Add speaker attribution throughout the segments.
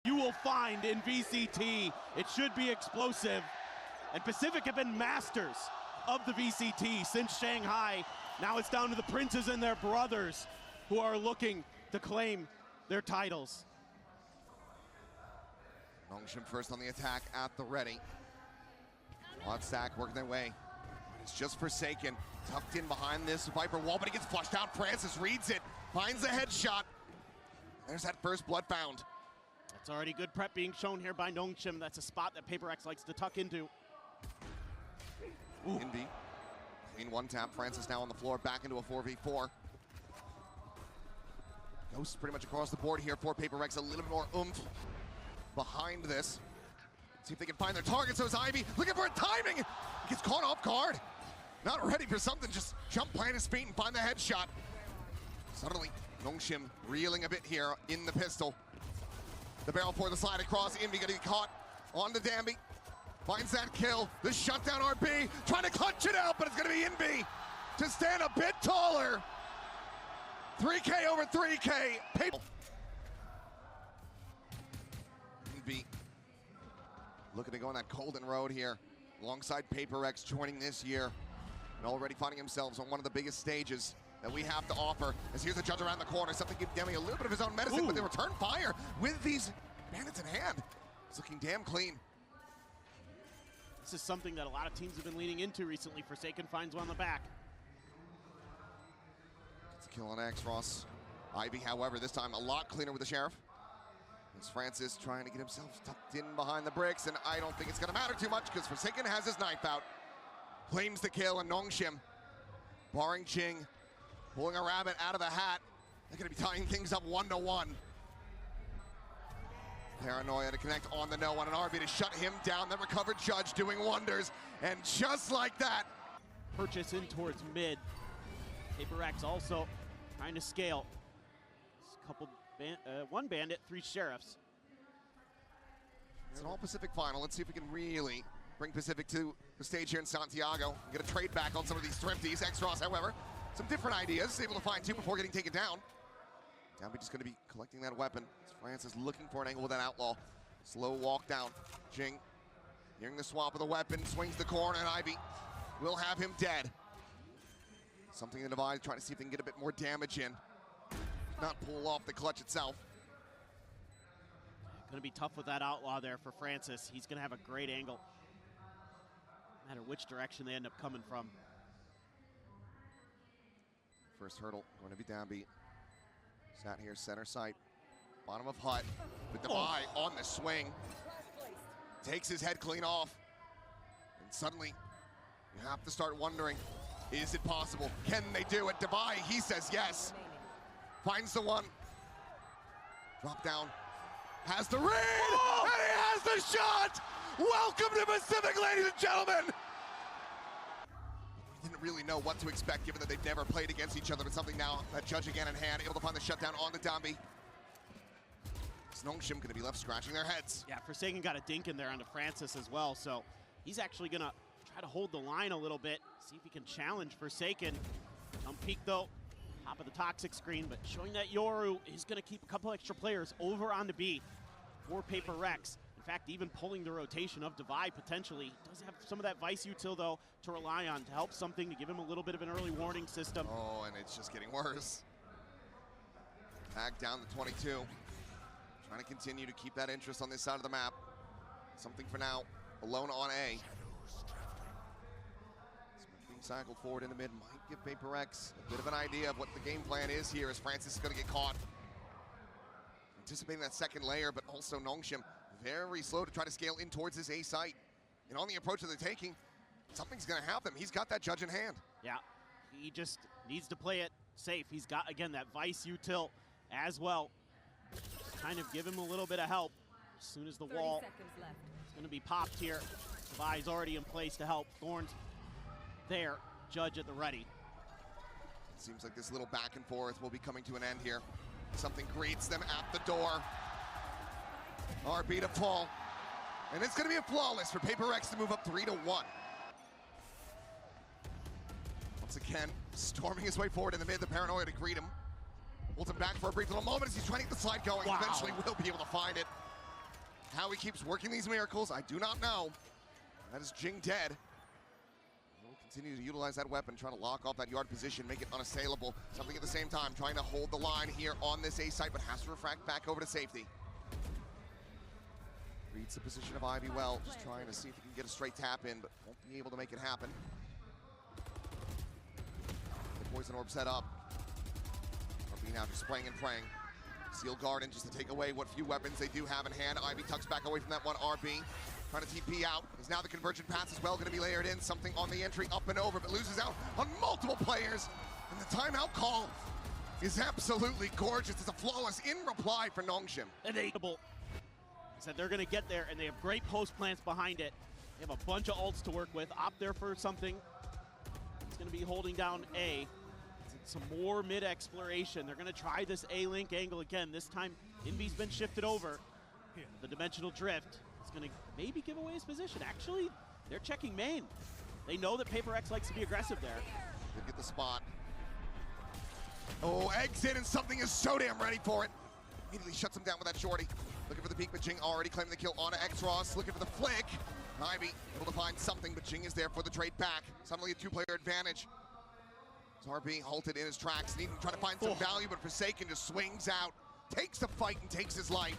Speaker 1: you will find in VCT. It should be explosive. And Pacific have been masters of the VCT since Shanghai. Now it's down to the princes and their brothers who are looking to claim their titles.
Speaker 2: Nongshim first on the attack at the ready. Quad stack working their way. It's just Forsaken, tucked in behind this Viper wall, but he gets flushed out. Francis reads it, finds the headshot. There's that first blood found.
Speaker 1: That's already good prep being shown here by Nongshim. That's a spot that PRX likes to tuck into.
Speaker 2: Indy, clean one tap. Francis now on the floor, back into a 4v4. Ghosts pretty much across the board here for PRX. A little bit more oomph behind this. See if they can find their target. So is Ivy looking for a timing. Gets caught off guard. Not ready for something. Just jump, plant his feet, and find the headshot. Suddenly, Nongshim reeling a bit here in the pistol. The barrel for the slide across. Indy gonna get caught on the Danby. Finds that kill. The shutdown RB. Trying to clutch it out, but it's gonna be Inby to stand a bit taller. 3K over 3K. Inby looking to go on that Golden Road here, alongside PRX joining this year, and already finding themselves on one of the biggest stages that we have to offer. As here's the judge around the corner, something give Demi a little bit of his own medicine, but they return fire with these bandits in hand. It's looking damn clean.
Speaker 1: This is something that a lot of teams have been leaning into recently. Forsaken finds one on the back.
Speaker 2: It's a kill on X, Ross. Ivy, however, this time a lot cleaner with the Sheriff. It's Francis trying to get himself tucked in behind the bricks, and I don't think it's going to matter too much because Forsaken has his knife out. Claims the kill, and Nongshim, barring Ching, pulling a rabbit out of the hat. They're going to be tying things up 1-1. Paranoia to connect on the no one, and RB to shut him down. Then recovered Judge doing wonders, and just like that.
Speaker 1: Purchase in towards mid. PRX also trying to scale. Just a couple, one bandit, 3 sheriffs.
Speaker 2: It's an all-Pacific final. Let's see if we can really bring Pacific to the stage here in Santiago. Get a trade back on some of these thrifties. X-Ross, however, some different ideas. Able to find 2 before getting taken down. Danby just going to be collecting that weapon. Francis looking for an angle with that outlaw. Slow walk down. Jing hearing the swap of the weapon, swings the corner, and Ivy will have him dead. Something in the Divide, trying to see if they can get a bit more damage in. Not pull off the clutch itself.
Speaker 1: Going to be tough with that outlaw there for Francis. He's going to have a great angle, no matter which direction they end up coming from.
Speaker 2: First hurdle going to be Danby. Sat here, center sight, bottom of hut, with Divide on the swing. Takes his head clean off. And suddenly, you have to start wondering, is it possible? Can they do it? Divide, he says yes. Finds the one. Drop down. Has the read, and he has the shot! Welcome to Pacific, ladies and gentlemen! We didn't really know what to expect, given that they've never played against each other, but something now, that Judge again in hand, able to find the shutdown on the Danby. Nongshim gonna be left scratching their heads.
Speaker 1: Yeah, Forsaken got a dink in there onto Francis as well, so he's actually gonna try to hold the line a little bit, see if he can challenge Forsaken. Jump peek though, top of the toxic screen, but showing that Yoru is gonna keep a couple extra players over on the B for PRX. In fact, even pulling the rotation of Divide potentially. Does have some of that Vice util though to rely on to help something, to give him a little bit of an early warning system.
Speaker 2: Oh, and it's just getting worse. Tag down to 22. Trying to continue to keep that interest on this side of the map. Something for now, alone on A. Being cycled forward in the mid might give PRX a bit of an idea of what the game plan is here, as Francis is going to get caught. Anticipating that second layer, but also Nongshim very slow to try to scale in towards this A site. And on the approach that they're taking, something's going to happen. He's got that Judge in hand.
Speaker 1: Yeah, he just needs to play it safe. He's got, again, that Vice util as well. Just kind of give him a little bit of help. As soon as the wall is going to be popped here, Divide's already in place to help. Thorns there, Judge at the ready.
Speaker 2: It seems like this little back and forth will be coming to an end here. Something greets them at the door. RB to fall. And it's going to be a flawless for PRX to move up 3-1. Once again, storming his way forward in the mid, the Paranoia to greet him. Holds him back for a brief little moment as he's trying to get the slide going.
Speaker 1: Wow.
Speaker 2: Eventually will be able to find it. How he keeps working these miracles, I do not know. That is Jing dead. He'll continue to utilize that weapon, trying to lock off that yard position, make it unassailable. Something at the same time, trying to hold the line here on this A site, but has to refract back over to safety. Reads the position of Ivy well, just trying to see if he can get a straight tap in, but won't be able to make it happen. The poison orb set up. RB now just spraying and praying. Seal Garden just to take away what few weapons they do have in hand. Ivy tucks back away from that one. RB trying to TP out. Is now the convergent pass as well going to be layered in. Something on the entry up and over, but loses out on multiple players. And the timeout call is absolutely gorgeous. It's a flawless in reply for Nongshim.
Speaker 1: Enable. Said they're going to get there, and they have great post plants behind it. They have a bunch of ults to work with. Opt there for something. It's going to be holding down A. Some more mid exploration. They're going to try this A-Link angle again. This time, Invi's been shifted over. The dimensional drift is going to maybe give away his position. Actually, they're checking main. They know that PRX likes to be aggressive there.
Speaker 2: They get the spot. Oh, exit, and something is so damn ready for it. Immediately shuts him down with that shorty. Looking for the peek, but Jing already claiming the kill onto X-Ross. Looking for the flick. Ivy able to find something, but Jing is there for the trade back. Suddenly a two-player advantage. RB halted in his tracks, needing to try to find some value, but Forsaken just swings out, takes the fight and takes his life.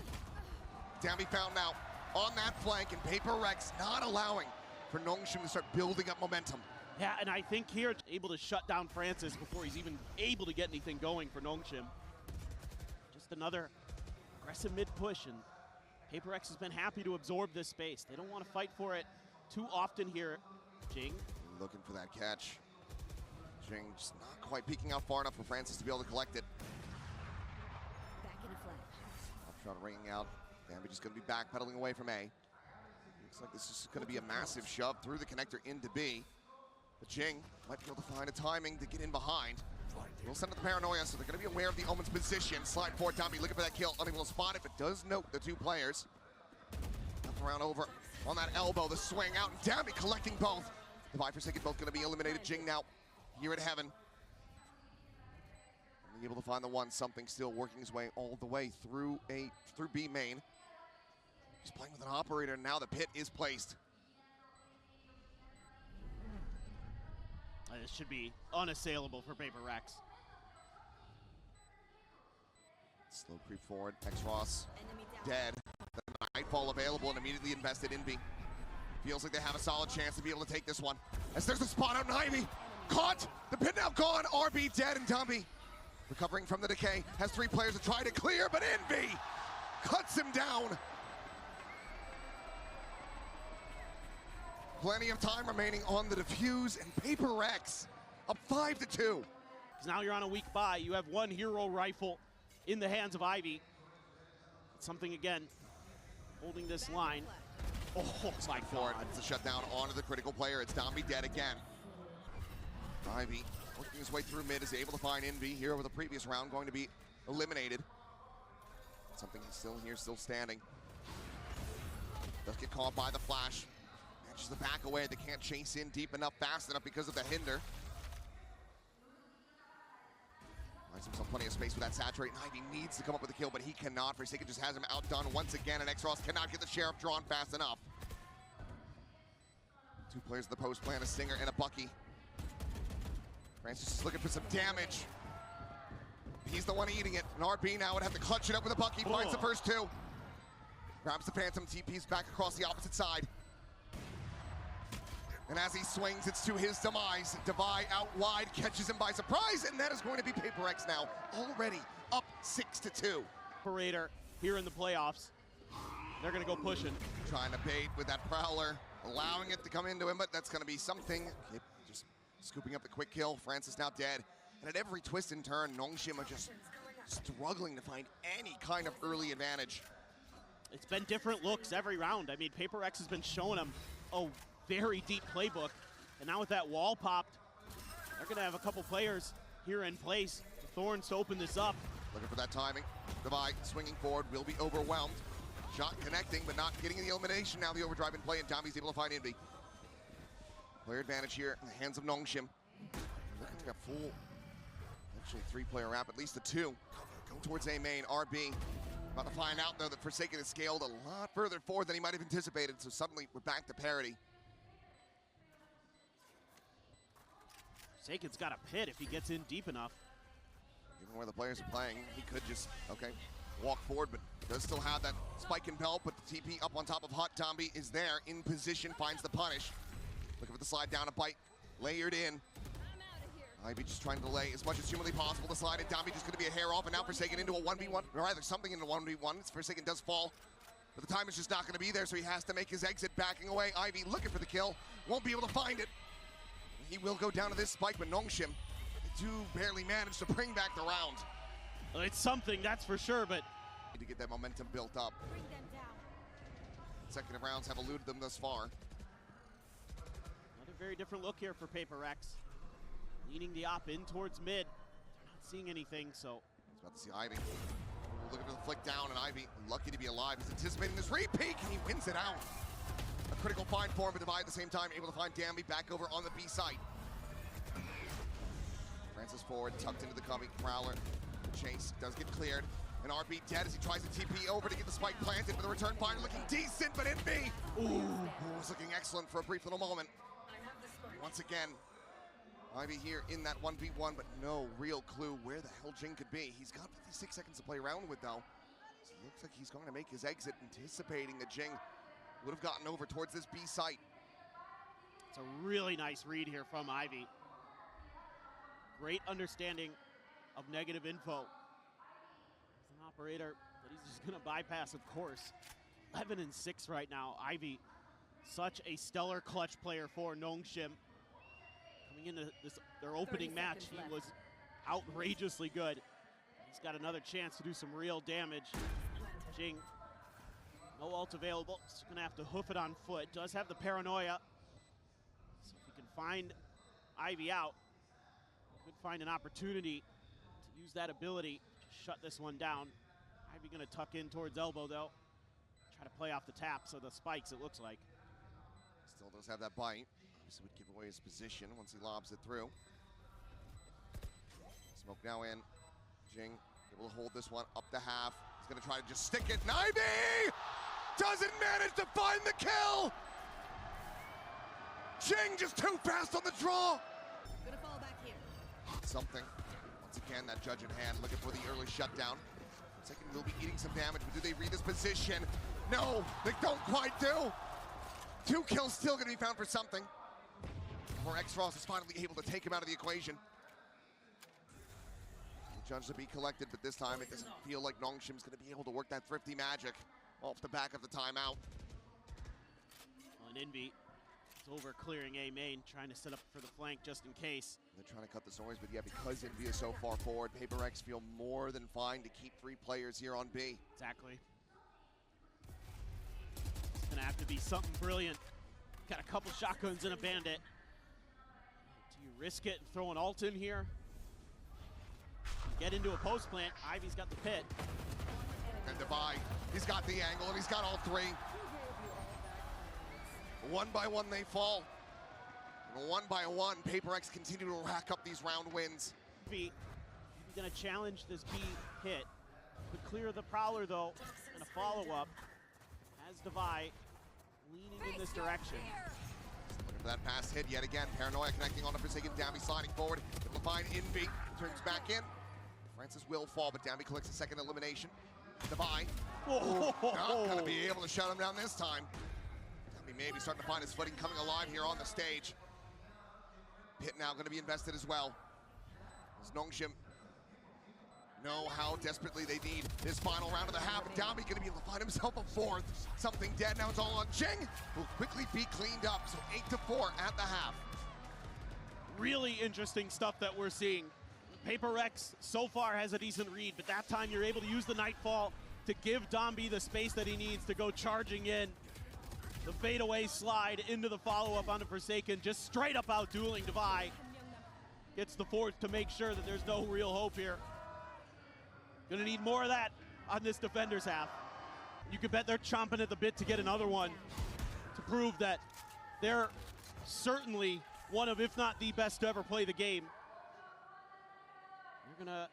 Speaker 2: Dambi found now on that flank, and PRX not allowing for Nongshim to start building up momentum.
Speaker 1: Yeah, and I think here able to shut down Francis before he's even able to get anything going for Nongshim. Just another aggressive mid push, and PRX has been happy to absorb this space. They don't want to fight for it too often here. Jing
Speaker 2: looking for that catch. Jing just not quite peeking out far enough for Francis to be able to collect it.
Speaker 3: Back in a flash.
Speaker 2: Upshot ringing out. Dambi just going to be backpedaling away from A. Looks like this is going to be a massive shove through the connector into B. But Jing might be able to find a timing to get in behind. We'll send up the paranoia, so they're going to be aware of the Omen's position. Slide forward, Dambi looking for that kill, unable to spot it, but does note the two players. Up around over on that elbow, the swing out, and Dambi collecting both. The Vi Forsaken both going to be eliminated. Jing now here at heaven. Only able to find the one, something still working his way all the way through B main. He's playing with an operator, and now the pit is placed.
Speaker 1: This should be unassailable for PRX.
Speaker 2: Slow creep forward, X-Ross dead. The Nightfall available and immediately invested in B. Feels like they have a solid chance to be able to take this one. As there's a spot out in Ivy. Caught! The pin now gone! RB dead, and Dambi recovering from the decay. Has three players to try to clear, but Envy cuts him down. Plenty of time remaining on the defuse, and PRX up 5-2.
Speaker 1: Now you're on a weak bye. You have one hero rifle in the hands of Ivy. Something again, holding this line. Oh my God.
Speaker 2: It's a shutdown onto the critical player. It's Dambi dead again. Ivy working his way through mid is able to find Envy here over the previous round, going to be eliminated. Something he's still here, still standing. Does get caught by the flash. Manages to back away. They can't chase in deep enough, fast enough because of the hinder. Finds himself plenty of space with that saturate. Ivy needs to come up with a kill, but he cannot. Forsaken just has him outdone once again, and X-Ross cannot get the Sheriff drawn fast enough. Two players in the post plan, a Stinger and a Bucky. Francis is looking for some damage. He's the one eating it, and RB now would have to clutch it up with a Bucky. Finds the first two. Grabs the Phantom, TP's back across the opposite side. And as he swings, it's to his demise. Devi out wide, catches him by surprise, and that is going to be PRX now, already up 6-2.
Speaker 1: Operator here in the playoffs. They're gonna go pushing.
Speaker 2: Trying to bait with that Prowler, allowing it to come into him, but that's gonna be something. Just scooping up the quick kill. Francis now dead. And at every twist and turn, Nongshim are just struggling to find any kind of early advantage.
Speaker 1: It's been different looks every round. I mean, PRX has been showing them a very deep playbook. And now with that wall popped, they're gonna have a couple players here in place. The Thorns to open this up.
Speaker 2: Looking for that timing. Devi swinging forward, will be overwhelmed. Shot connecting, but not getting the elimination. Now the overdrive in play, and Dambi's able to find Envy. Player advantage here in the hands of Nongshim. Looking like a full, actually three-player wrap, at least the two. Going towards A main, RB About to find out, though, that Forsaken has scaled a lot further forward than he might have anticipated, so suddenly we're back to parity.
Speaker 1: Forsaken's got a pit if he gets in deep enough.
Speaker 2: Even where the players are playing, he could just, walk forward, but does still have that spike and belt, but the TP up on top of Hot. Domby is there, in position, finds the punish. Looking for the slide down, a bite, layered in. Ivy just trying to delay as much as humanly possible the slide, and Domby just going to be a hair off, and now Forsaken into a 1v1, or either something into a 1v1. Forsaken does fall, but the time is just not going to be there, so he has to make his exit, backing away. Ivy looking for the kill, won't be able to find it. He will go down to this spike, but Nongshim do barely manage to bring back the round.
Speaker 1: Well, it's something, that's for sure, but
Speaker 2: Need to get that momentum built up.
Speaker 3: Bring them down.
Speaker 2: Consecutive rounds have eluded them thus far.
Speaker 1: another very different look here for PRX. Leaning the op in towards mid. They're not seeing anything, so.
Speaker 2: It's about to see Ivy. Looking for the flick down, and Ivy, lucky to be alive. He's anticipating this repeat, and he wins it out. A critical find for him, but Divide at the same time, able to find Damby back over on the B side. Francis forward, tucked into the coming Prowler. Chase does get cleared. And RB dead as he tries to TP over to get the spike planted, but the return fire looking decent, but NB was looking excellent for a brief little moment. Once again, Ivy here in that 1v1, but no real clue where the hell Jing could be. He's got 56 seconds to play around with, though. So it looks like he's going to make his exit, anticipating that Jing would have gotten over towards this B site.
Speaker 1: It's a really nice read here from Ivy. Great understanding of negative info. He's an operator that he's just going to bypass, of course. 11 and 6 right now. Ivy, such a stellar clutch player for Nongshim. Coming into their opening match, he was outrageously good. He's got another chance to do some real damage. Jing, no ult available, so gonna have to hoof it on foot. Does have the paranoia, so if he can find Ivy out, could find an opportunity to use that ability to shut this one down. Ivy gonna tuck in towards elbow though. Try to play off the tap, so the spikes, it looks like.
Speaker 2: Still does have that bite. Obviously would give away his position once he lobs it through. Smoke now in. Jing able to hold this one up the half. He's gonna try to just stick it. And Ivy doesn't manage to find the kill. Jing just too fast on the draw.
Speaker 3: Gonna fall back here.
Speaker 2: Something. Once again, that judge in hand looking for the early shutdown. Second will be eating some damage, but do they read this position? No, they don't quite do. 2 kills still gonna be found for something. PRX Frost is finally able to take him out of the equation. The judge to be collected, but this time it doesn't feel like Nongshim's gonna be able to work that thrifty magic off the back of the timeout.
Speaker 1: Well, and Envy is over clearing A main, trying to set up for the flank just in case.
Speaker 2: They're trying to cut this noise, but yeah, because Envy is so far forward, PRX feel more than fine to keep 3 players here on B.
Speaker 1: Exactly. It's gonna have to be something brilliant. Got a couple shotguns and a bandit. Do you risk it and throw an ult in here? Get into a post plant. Ivy's got the pit.
Speaker 2: And Divide, he's got the angle and he's got all 3. One by one they fall. And one by one, PRX continue to rack up these round wins.
Speaker 1: He's gonna challenge this B hit. Could clear the Prowler though, and a follow-up. As Divide leaning in this direction.
Speaker 2: Looking for that pass hit yet again. Paranoia connecting on to Forsaken. Damby sliding forward. Able to find Envy. Turns back in. Francis will fall, but Damby collects a second elimination. Divide. Not gonna be able to shut him down this time. Damby maybe starting to find his footing, coming alive here on the stage. Pit now gonna be invested as well. As Nongshim know how desperately they need this final round of the half, and Damby gonna be able to find himself a 4th. Something dead, now it's all on Jing. Will quickly be cleaned up, so 8-4 at the half.
Speaker 1: Really interesting stuff that we're seeing. PRX so far has a decent read, but that time you're able to use the Nightfall to give Domby the space that he needs to go charging in. The fadeaway slide into the follow-up onto Forsaken, just straight up out-dueling Divide. Gets the 4th to make sure that there's no real hope here. Gonna need more of that on this defender's half. You can bet they're chomping at the bit to get another one to prove that they're certainly one of, if not the best to ever play the game. They're gonna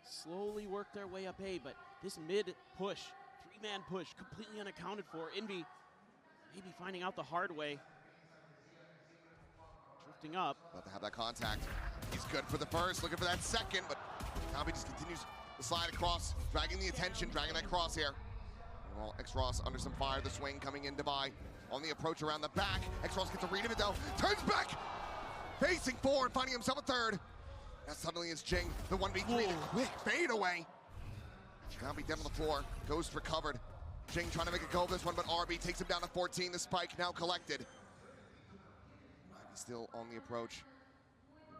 Speaker 1: slowly work their way up A, but this mid push, three-man push, completely unaccounted for. Envy maybe finding out the hard way. Drifting up.
Speaker 2: About to have that contact. He's good for the first, looking for that second, but Tommy just continues to slide across, dragging the attention, dragging that crosshair. Well, X-Ross under some fire, the swing coming in Dubai. On the approach around the back, X-Ross gets a read of it though, turns back, facing forward, finding himself a third. Now suddenly it's Jing, the 1v3, the quick fade away. Tommy down on the floor, Ghost recovered. Jing trying to make a go of this one, but RB takes him down to 14, the spike now collected. He's still on the approach.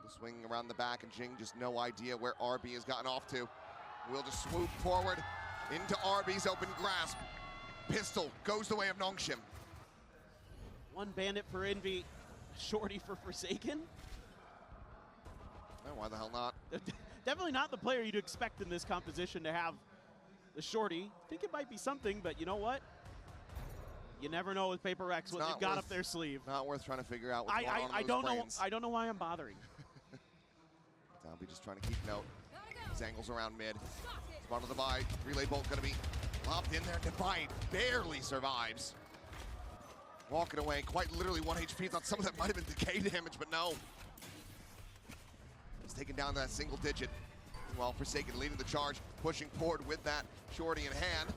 Speaker 2: The swing around the back, and Jing just no idea where RB has gotten off to. Will just swoop forward into RB's open grasp. Pistol goes the way of Nongshim.
Speaker 1: One bandit for Envy, shorty for Forsaken.
Speaker 2: Oh, why the hell not?
Speaker 1: Definitely not the player you'd expect in this composition to have the shorty. I think it might be something, but you know what? You never know with PRX what they've got up their sleeve.
Speaker 2: Not worth trying to figure out what's going on
Speaker 1: I
Speaker 2: in
Speaker 1: don't
Speaker 2: those
Speaker 1: know.
Speaker 2: brains.
Speaker 1: I don't know why I'm bothering.
Speaker 2: Downbeat just trying to keep note. His angles around mid. Spot of the Divide. Relay bolt going to be lopped in there. Divide barely survives. Walking away, quite literally 1 HP. Thought some of that might have been decay damage, but no. He's taken down that single digit. While Forsaken leading the charge, pushing forward with that shorty in hand.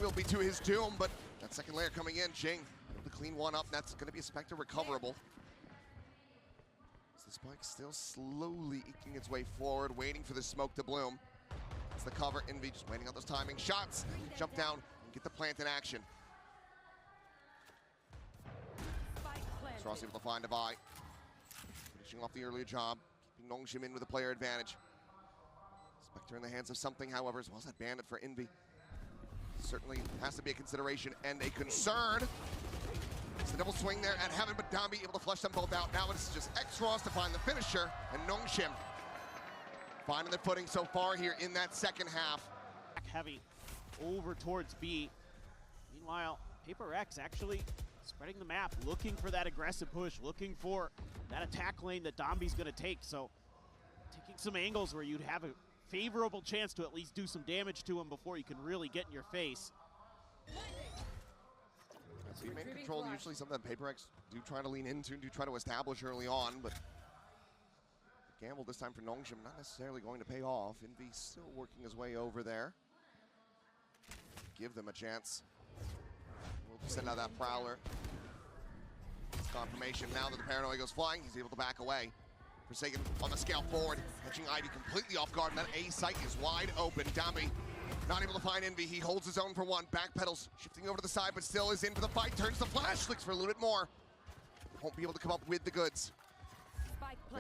Speaker 2: Will be to his doom, but that second layer coming in, Jing able to clean one up. That's going to be a Spectre recoverable. The spike still slowly eking its way forward, waiting for the smoke to bloom. It's the cover. Envy just waiting on those timing shots. Jump down and get the plant in action. Ross able to find Divide. Finishing off the earlier job, keeping Nongshim in with a player advantage. Spectre in the hands of something, however, as well as that bandit for Envy. Certainly has to be a consideration and a concern. It's the double swing there at Heaven, but Dambi able to flush them both out. Now it's just X-Ross to find the finisher, and Nongshim finding their footing so far here in that second half.
Speaker 1: Heavy over towards B. Meanwhile, PRX actually spreading the map, looking for that aggressive push, looking for that attack lane that Dambi's gonna take. So taking some angles where you'd have a favorable chance to at least do some damage to him before you can really get in your face.
Speaker 2: So you main control, usually something that PRX do try to lean into, do try to establish early on, but the gamble this time for Nongshim not necessarily going to pay off. Envy still working his way over there. Give them a chance. We'll send out that Prowler. It's confirmation now that the Paranoia goes flying, he's able to back away. Forsaken on the scale forward, catching Ivy completely off guard, and that A site is wide open. Dambi not able to find Envy. He holds his own for one. Backpedals, shifting over to the side, but still is in for the fight. Turns the flash, looks for a little bit more. Won't be able to come up with the goods.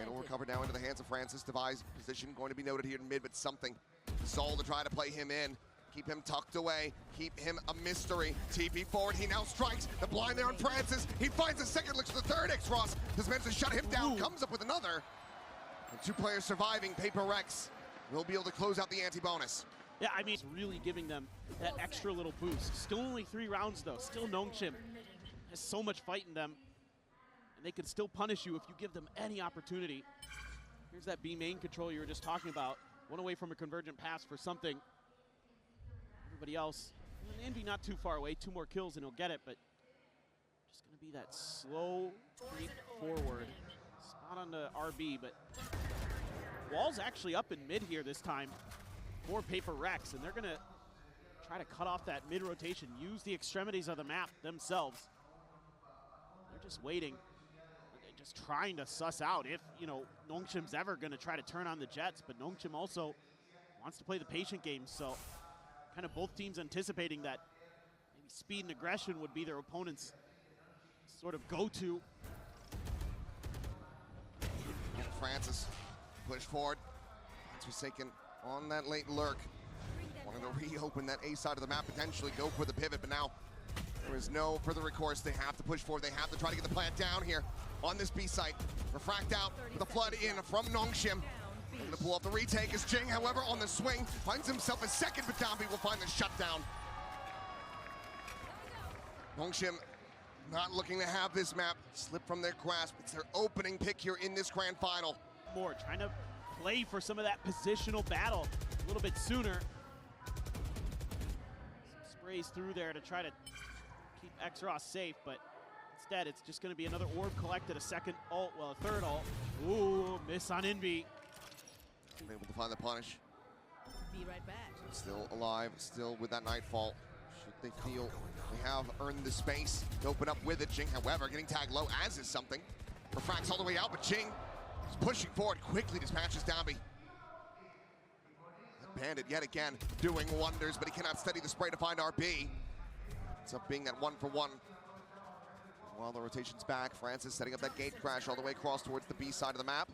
Speaker 2: It'll recover now into the hands of Francis. Devi's position going to be noted here in mid, but something. Soul to try to play him in. Keep him tucked away. Keep him a mystery. TP forward. He now strikes. The blind there on Francis. He finds a second, looks for the third. X-Ross has managed to shut him down. Comes up with another. And 2 players surviving. PRX will be able to close out the anti-bonus.
Speaker 1: Yeah, I mean, it's really giving them that extra little boost. Still only 3 rounds, though. Still Nongshim has so much fight in them. And they can still punish you if you give them any opportunity. Here's that B main control you were just talking about. One away from a convergent pass for something. Everybody else, and Envy not too far away. 2 more kills and he'll get it, but just going to be that slow creep forward. Spot on the RB, but Wall's actually up in mid here this time for PRX, and they're going to try to cut off that mid rotation, use the extremities of the map themselves. They're just waiting, just trying to suss out if, you know, Nongshim's ever going to try to turn on the Jets, but Nongshim also wants to play the patient game, so kind of both teams anticipating that maybe speed and aggression would be their opponent's sort of go-to.
Speaker 2: Francis push forward. It's Forsaken on that late lurk. Wanting to reopen that A side of the map, potentially go for the pivot, but now there is no further recourse. They have to push forward. They have to try to get the plant down here on this B site. Refract out with a flood in from Nongshim. Going to pull off the retake as Jing, however, on the swing, finds himself a second, but Dambi will find the shutdown. Nongshim not looking to have this map slip from their grasp. It's their opening pick here in this grand final.
Speaker 1: More trying to play for some of that positional battle a little bit sooner. raise through there to try to keep X-Ross safe, but instead it's just going to be another orb collected, a second ult, well, a third ult. Ooh, miss on Envy.
Speaker 2: Able to find the punish.
Speaker 3: Be right back.
Speaker 2: Still alive, still with that Nightfall. Should they feel they have earned the space to open up with it? Jing, however, getting tagged low, as is something. Refracts all the way out, but Jing is pushing forward, quickly dispatches Dambi. Bandit yet again doing wonders, but he cannot steady the spray to find RB. It's up being that 1-for-1. While the rotation's back, Francis setting up that gate crash all the way across towards the B side of the map.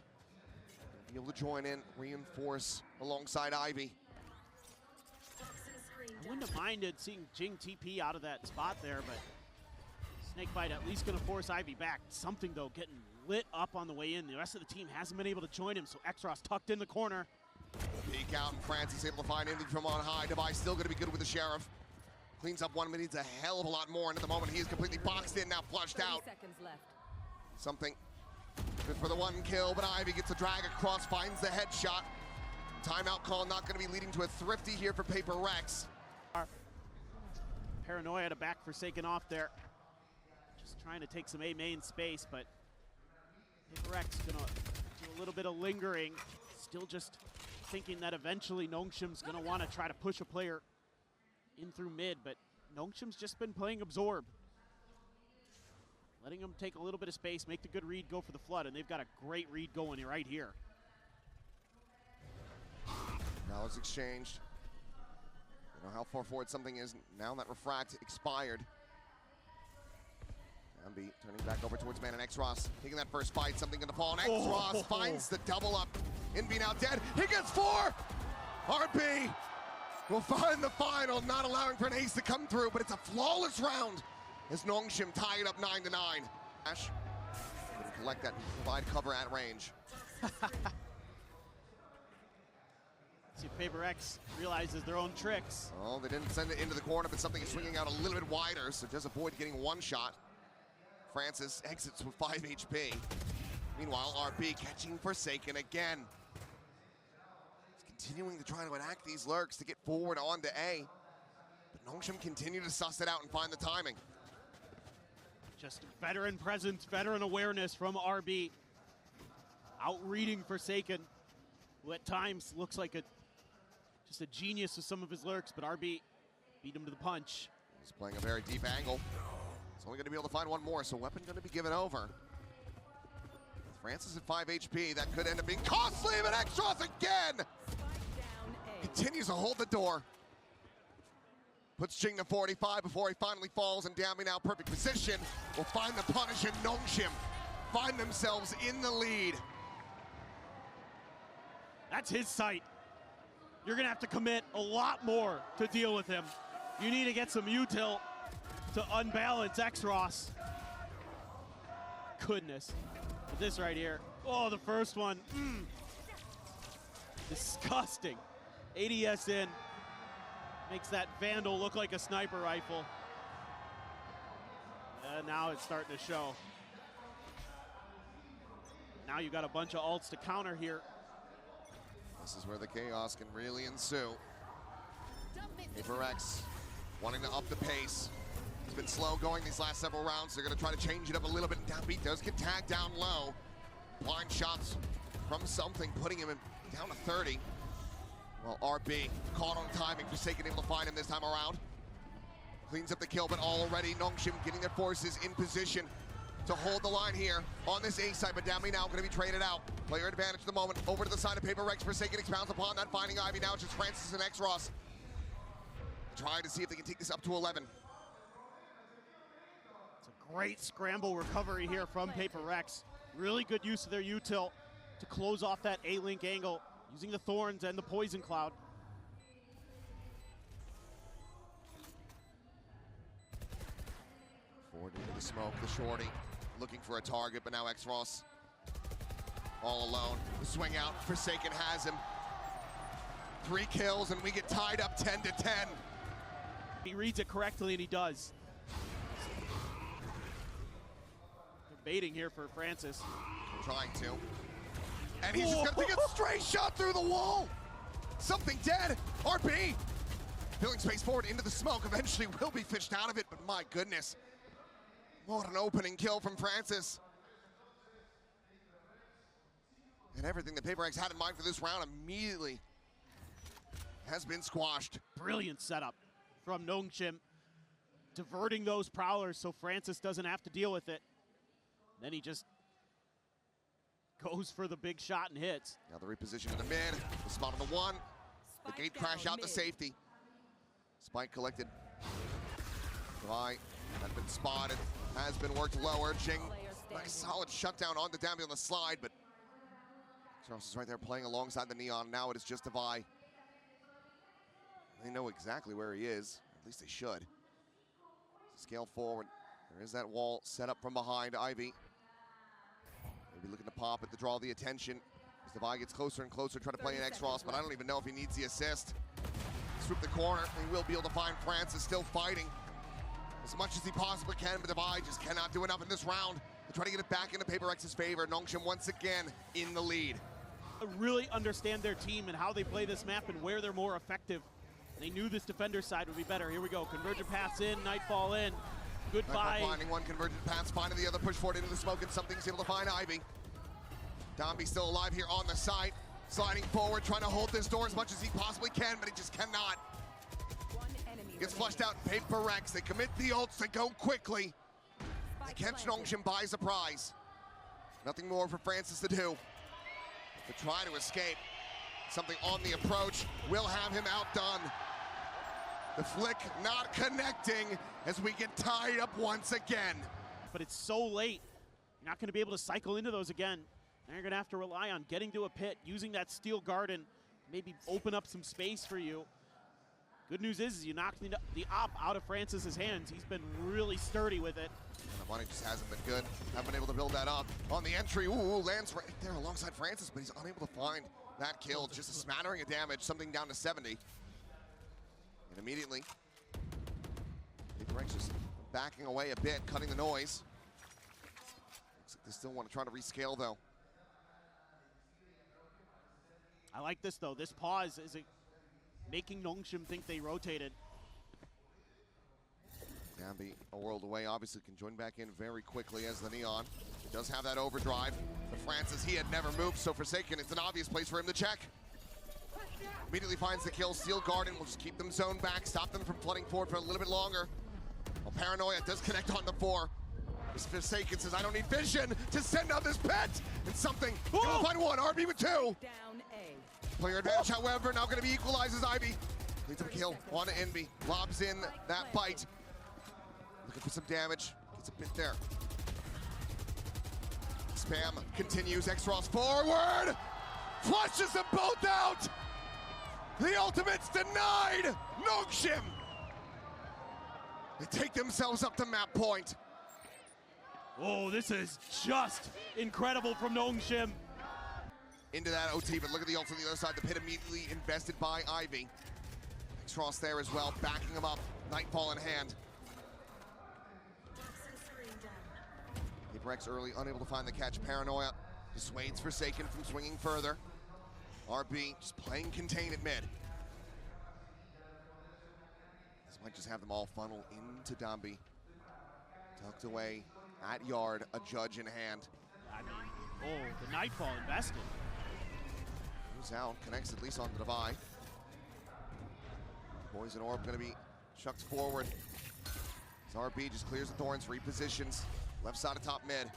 Speaker 2: Be able to join in, reinforce alongside Ivy.
Speaker 1: I wouldn't have minded seeing Jing TP out of that spot there, but Snakebite at least going to force Ivy back. Something, though, getting lit up on the way in. The rest of the team hasn't been able to join him, so X-Ross tucked in the corner.
Speaker 2: Peek out, and Francis able to find Envy from on high. Device still going to be good with the Sheriff. Cleans up 1 minute, needs a hell of a lot more, and at the moment he is completely boxed in, now flushed out.
Speaker 3: 30 seconds left.
Speaker 2: Something good for the 1 kill, but Ivy gets a drag across, finds the headshot. Timeout call not going to be leading to a thrifty here for PRX.
Speaker 1: Paranoia to back Forsaken off there. Just trying to take some A main space, but PRX gonna do a little bit of lingering. Still just thinking that eventually Nongshim's gonna want to try to push a player in through mid, but Nongshim's just been playing Absorb. Letting him take a little bit of space, make the good read, go for the flood, and they've got a great read going right here.
Speaker 2: Now it's exchanged. You know how far forward something is. Now that Refract expired. Dambi turning back over towards man and X-Ross. Taking that first fight, something gonna fall, and X-Ross finds the double up. Envy now dead, he gets 4! RB will find the final, not allowing for an ace to come through, but it's a flawless round as Nongshim tie it up 9-9. Ash, gonna collect that, provide cover at range.
Speaker 1: See if PRX realizes their own tricks.
Speaker 2: Oh, they didn't send it into the corner, but something is swinging out a little bit wider, so just avoid getting one shot. Francis exits with 5 HP. Meanwhile, RB catching Forsaken again. He's continuing to try to attack these lurks to get forward onto A. But Nongshim continue to suss it out and find the timing.
Speaker 1: Just veteran presence, veteran awareness from RB. Out-reading Forsaken, who at times looks like just a genius with some of his lurks, but RB beat him to the punch.
Speaker 2: He's playing a very deep angle. He's only going to be able to find one more, so weapon going to be given over. With Francis at 5 HP, that could end up being costly, but X-Ross again! Continues to hold the door. Puts Jing to 45 before he finally falls, and Dambi now perfect position. Will find the punish, and Nongshim find themselves in the lead.
Speaker 1: That's his sight. You're gonna have to commit a lot more to deal with him. You need to get some util to unbalance X-Ross. Goodness. But this right here, oh, the first one, disgusting. ADS in, makes that Vandal look like a sniper rifle. And now it's starting to show. Now you got a bunch of ults to counter here.
Speaker 2: This is where the chaos can really ensue. PRX wanting to up the pace. It's been slow going these last several rounds. They're going to try to change it up a little bit. Dambi does get tagged down low. Blind shots from something, putting him down to 30. Well, RB caught on timing. Forsaken able to find him this time around. Cleans up the kill, but already Nongshim getting their forces in position to hold the line here on this A side, but Dambi now going to be traded out. Player advantage at the moment. Over to the side of PRX. Forsaken expounds upon that, finding Ivy. Now it's just Francis and X-Ross. Trying to see if they can take this up to 11.
Speaker 1: It's a great scramble recovery here from PRX. Really good use of their util to close off that A-Link angle, using the Thorns and the Poison Cloud.
Speaker 2: Forward into the smoke, the shorty. Looking for a target, but now X-Ross all alone. The swing out, Forsaken has him. 3 kills, and we get tied up 10-10.
Speaker 1: He reads it correctly, and he does. They're baiting here for Francis.
Speaker 2: Trying to. And he's just gonna take a straight shot through the wall. Something dead. RB Filling space forward into the smoke. Eventually will be fished out of it, but my goodness. What an opening kill from Francis. And everything that PRX had in mind for this round immediately has been squashed.
Speaker 1: Brilliant setup from Nongshim, diverting those prowlers so Francis doesn't have to deal with it. Then he just goes for the big shot and hits.
Speaker 2: Now the reposition in the mid, the spot on the one, the gate crash out to safety. Spike collected. Devi had been spotted, has been worked lower. Jing, nice solid shutdown on the Dambi on the slide, but Charles is right there playing alongside the Neon. Now it is just Devi. They know exactly where he is, at least they should. Scale forward. There is that wall set up from behind. Ivy maybe looking to pop it to draw the attention as Devi gets closer and closer, try to play an X-Ross, but I don't even know if he needs the assist. Swoop the corner, he will be able to find Francis still fighting as much as he possibly can, but Devi just cannot do enough in this round to try to get it back into PRX's favor. Nongshim once again in the lead.
Speaker 1: Really understand their team and how they play this map and where they're more effective. They knew this defender side would be better. Here we go, convergent pass in, Nightfall in. Goodbye.
Speaker 2: Finding one convergent pass, finding the other, push forward into the smoke, and something's able to find Ivy. Dambi still alive here on the side, sliding forward, trying to hold this door as much as he possibly can, but he just cannot. Gets flushed out, PRX. They commit the ults, they go quickly. They catch Nongshim by surprise. Nothing more for Francis to do to try to escape. Something on the approach will have him outdone. The flick not connecting as we get tied up once again.
Speaker 1: But it's so late. You're not going to be able to cycle into those again. Now you're going to have to rely on getting to a pit, using that steel garden, maybe open up some space for you. Good news is you knocked the op out of Francis's hands. He's been really sturdy with it.
Speaker 2: And the money just hasn't been good. Haven't been able to build that up. On the entry, ooh, lands right there alongside Francis, but he's unable to find that kill. Just a smattering of damage, something down to 70. And immediately, PRX just backing away a bit, cutting the noise. Looks like they still want to try to rescale, though.
Speaker 1: I like this, though. This pause is making Nongshim think they rotated.
Speaker 2: Dambi a world away, obviously can join back in very quickly as the Neon. He does have that overdrive. But Francis, he had never moved, so Forsaken, it's an obvious place for him to check. Immediately finds the kill. Steel Garden will just keep them zoned back, stop them from flooding forward for a little bit longer. Well, Paranoia does connect on the 4. Forsaken says, I don't need vision to send out this pet. And something, gonna find one, RB with 2.
Speaker 3: Down A.
Speaker 2: Player advantage, however, now gonna be equalizes Ivy. Needs a kill on Envy, lobs in that bite. Looking for some damage, gets a bit there. Spam continues, X-Ross forward! Flushes them both out! The ultimate's denied! Nongshim! They take themselves up to map point.
Speaker 1: Oh, this is just incredible from Nongshim.
Speaker 2: Into that OT, but look at the ult on the other side. The pit immediately invested by Ivy. X-Ross there as well, backing him up. Nightfall in hand. PRX early, unable to find the catch. Paranoia dissuades Forsaken from swinging further. RB just playing contain at mid. This might just have them all funnel into Dambi. Tucked away at yard, a judge in hand.
Speaker 1: I mean, oh, the Nightfall invested.
Speaker 2: Moves out, connects at least onto Devi. Poison Orb gonna be chucked forward. As RB just clears the thorns, repositions. Left side of top mid.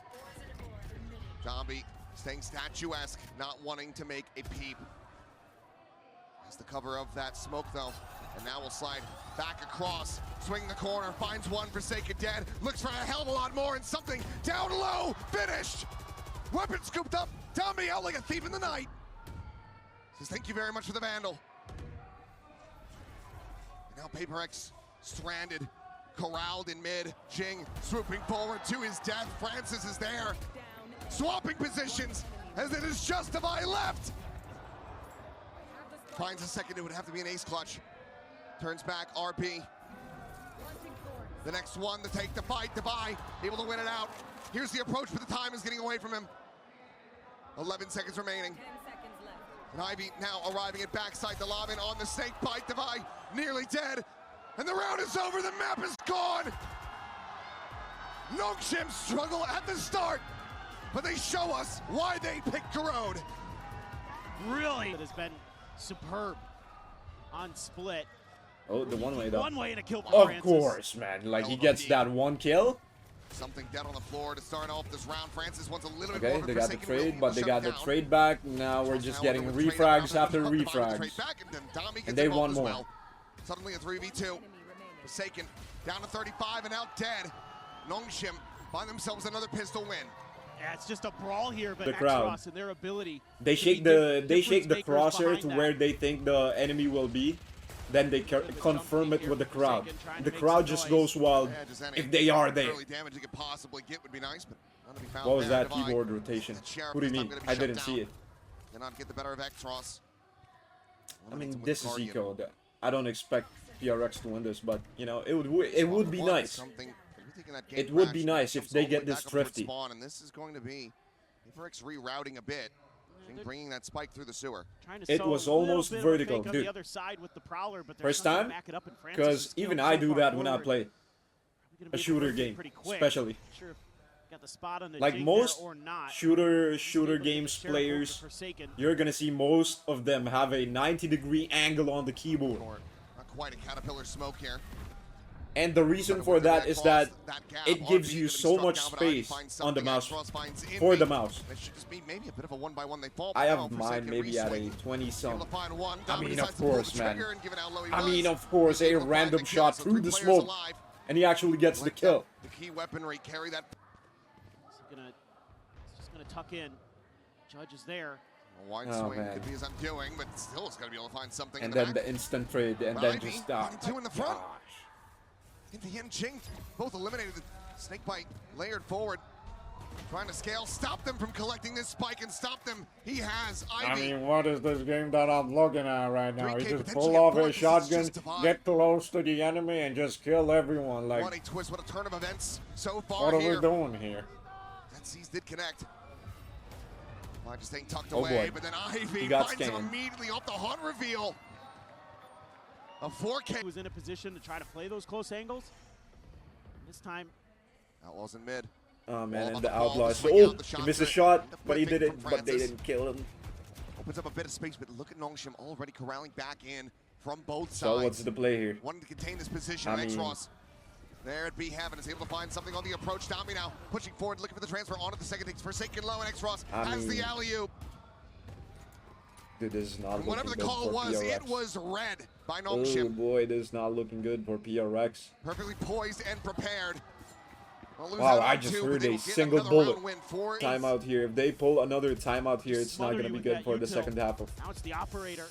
Speaker 2: Dambi staying statuesque, not wanting to make a peep. Has the cover of that smoke though. And now we'll slide back across, swing the corner, finds one, Forsaken dead, looks for a hell of a lot more, and something down low, finished! Weapon scooped up, Dambi out like a thief in the night. Says thank you very much for the Vandal. And now PRX stranded, corralled in mid. Jing swooping forward to his death. Francis is there, swapping positions as it is just Devi left. Finds a second, it would have to be an ace clutch. Turns back, RP. The next one to take the fight, Devi, able to win it out. Here's the approach, but the time is getting away from him. 11 seconds remaining.
Speaker 3: 10 seconds left.
Speaker 2: And Ivy now arriving at backside the lob and on the snake bite. Devi nearly dead. And the round is over. The map is gone. Nongshim struggle at the start, but they show us why they picked Garode.
Speaker 1: Really, it has been superb on split.
Speaker 4: Oh, the one way though.
Speaker 1: One way and a kill by
Speaker 4: Of
Speaker 1: Francis.
Speaker 4: course, man. Like he gets that one kill.
Speaker 2: Something dead on the floor to start off this round. Francis wants a little bit
Speaker 4: Okay,
Speaker 2: more.
Speaker 4: they got the trade, but they got the trade back. Now we're just getting refrags after refrags. And they want more.
Speaker 2: Well. Suddenly a 3v2. Forsaken down to 35 and now dead. Nongshim find themselves another pistol win.
Speaker 1: Yeah, it's just a brawl here, but
Speaker 4: the crowd
Speaker 1: Exros and their ability.
Speaker 4: they shake the crosshair to where they think the enemy will be. Then they confirm it with the crowd. The crowd just goes wild if they are there. What was that keyboard rotation? What do you mean? I didn't see it.
Speaker 2: Cannot get the better of Exros.
Speaker 4: I mean, this is Eco. I don't expect PRX to win this, but you know, it would be nice. It would be nice if they get this thrifty.
Speaker 2: And this is going to be PRX rerouting a bit. Bringing that spike through the sewer.
Speaker 4: It was almost vertical, dude. First time? Because even I do that when I play a shooter game, especially. Like most shooter games players, you're gonna see most of them have a 90-degree angle on the keyboard.
Speaker 2: Not quite a caterpillar smoke here.
Speaker 4: And the reason for that is that it gives you so much space on the mouse, for the mouse. I have mine maybe at a 20-some. I mean, of course, man. I mean, of course, a random shot through the smoke, and he actually gets the kill.
Speaker 2: The key weaponry carry that.
Speaker 1: Just gonna tuck in. Judge is there.
Speaker 2: A wide swing could be as I'm doing, but still it's gotta be able to find something.
Speaker 4: And then the instant trade, and then just stop.
Speaker 2: Two in the front. In the end, Jing both eliminated. The snake bite layered forward, trying to scale, stop them from collecting this spike and stop them. He has Ivy.
Speaker 5: I mean, what is this game that I'm looking at right now? He just pull off his shotgun, get close to the enemy, and just kill everyone. Like,
Speaker 2: what a twist! What a turn of events so far.
Speaker 5: What are we doing here?
Speaker 2: That C's did connect. Just staying tucked away, but then Ivy finds him immediately off the hunt reveal. A 4K
Speaker 1: was in a position to try to play those close angles. This time,
Speaker 2: Outlaws in mid.
Speaker 4: Oh man, and the Outlaws. Oh, he missed a shot, but he did it. But they didn't kill him.
Speaker 2: Opens up a bit of space, but look at Nongshim already corralling back in from both sides.
Speaker 4: So what's the play here?
Speaker 2: Wanting to contain this position. Exros there at B Heaven is able to find something on the approach. Dami now pushing forward, looking for the transfer onto the second. Takes Forsaken low, and Exros has the alley-oop.
Speaker 4: Dude, this is not
Speaker 2: whatever the
Speaker 4: looking
Speaker 2: call
Speaker 4: good for
Speaker 2: was,
Speaker 4: PRX.
Speaker 2: it was red by Nongshim.
Speaker 4: Oh boy, this is not looking good for PRX.
Speaker 2: Perfectly poised and prepared.
Speaker 4: Wow, I just heard a single bullet timeout here. If they pull another timeout here, it's not going to be good for the second half of.
Speaker 1: Now it's the operator.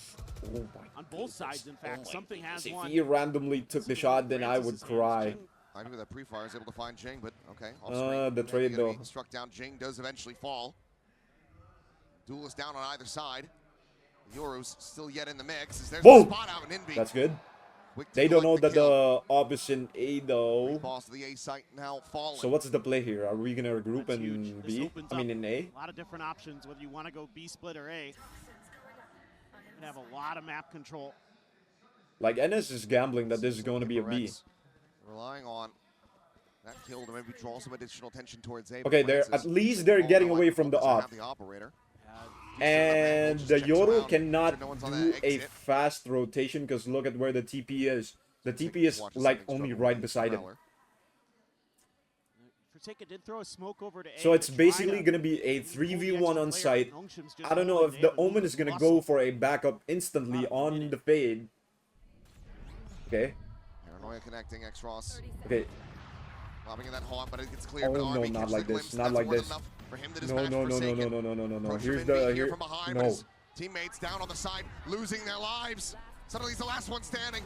Speaker 1: Oh on both sides, in fact. Something has
Speaker 4: if
Speaker 1: won.
Speaker 4: If he randomly took the shot, then I would cry.
Speaker 2: I knew that pre-fire is able to find Jing, but okay.
Speaker 4: The trade though.
Speaker 2: Struck down. Jing does eventually fall. Duelist down on either side. Yoru's still yet in the mix. There's a spot out in Inby.
Speaker 4: That's good. They don't know that the op is in A though.
Speaker 2: Boss of the A site now falling.
Speaker 4: So what's the play here? Are we gonna regroup in B? I mean in A?
Speaker 1: A lot of different options whether you want to go B split or A. You're gonna have a lot of map control.
Speaker 4: Like NS is gambling that this is going to be a B.
Speaker 2: Relying on that kill to maybe draw some additional attention towards A.
Speaker 4: Okay, at least they're getting away from the op. And the Yoru cannot do a fast rotation because look at where the TP is. The TP is like only right beside him.
Speaker 1: Did throw a smoke over to A,
Speaker 4: so it's basically going to be a 3v1 on site. I don't know if the Omen is going to go for a backup instantly on the fade. Okay.
Speaker 2: Paranoia connecting Exros.
Speaker 4: Okay.
Speaker 2: Lobbing in that haunt, but it gets clear.
Speaker 4: Oh no, not like this. Not like this. No. Here's the
Speaker 2: from behind,
Speaker 4: no.
Speaker 2: Teammates down on the side, losing their lives. Suddenly he's the last one standing.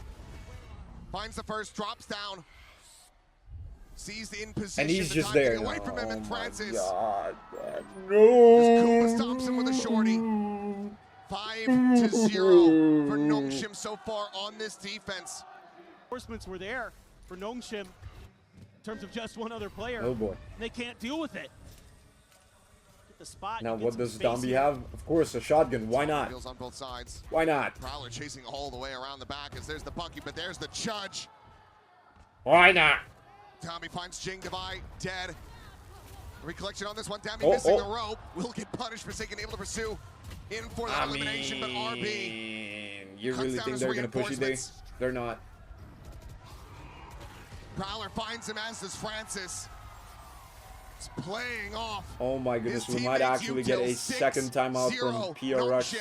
Speaker 2: Finds the first, drops down. Sees in position.
Speaker 4: And he's just there.
Speaker 2: Away from him and Francis.
Speaker 4: God.
Speaker 2: No. Koopa stops him with a shorty. 5-0 for Nongshim so far on this defense.
Speaker 1: Reinforcements were there for Nongshim in terms of just one other player.
Speaker 4: Oh boy.
Speaker 1: They can't deal with it. the spot.
Speaker 4: Now what does Dambi have? Of course, a shotgun. Why not?
Speaker 2: Wheels on both sides.
Speaker 4: Why not?
Speaker 2: Prowler chasing all the way around the back as there's the Bucky, but there's the Judge.
Speaker 5: Why not?
Speaker 2: Tommy finds Jing Devi dead. Recollection on this one. Dambi missing the rope. Will get punished. Forsaken able to pursue in for that elimination, but RB.
Speaker 4: You really think they're gonna push you there? They're not.
Speaker 2: Prowler finds him, as does Francis. It's playing off.
Speaker 4: Oh my goodness, we might actually get a second timeout from PRX.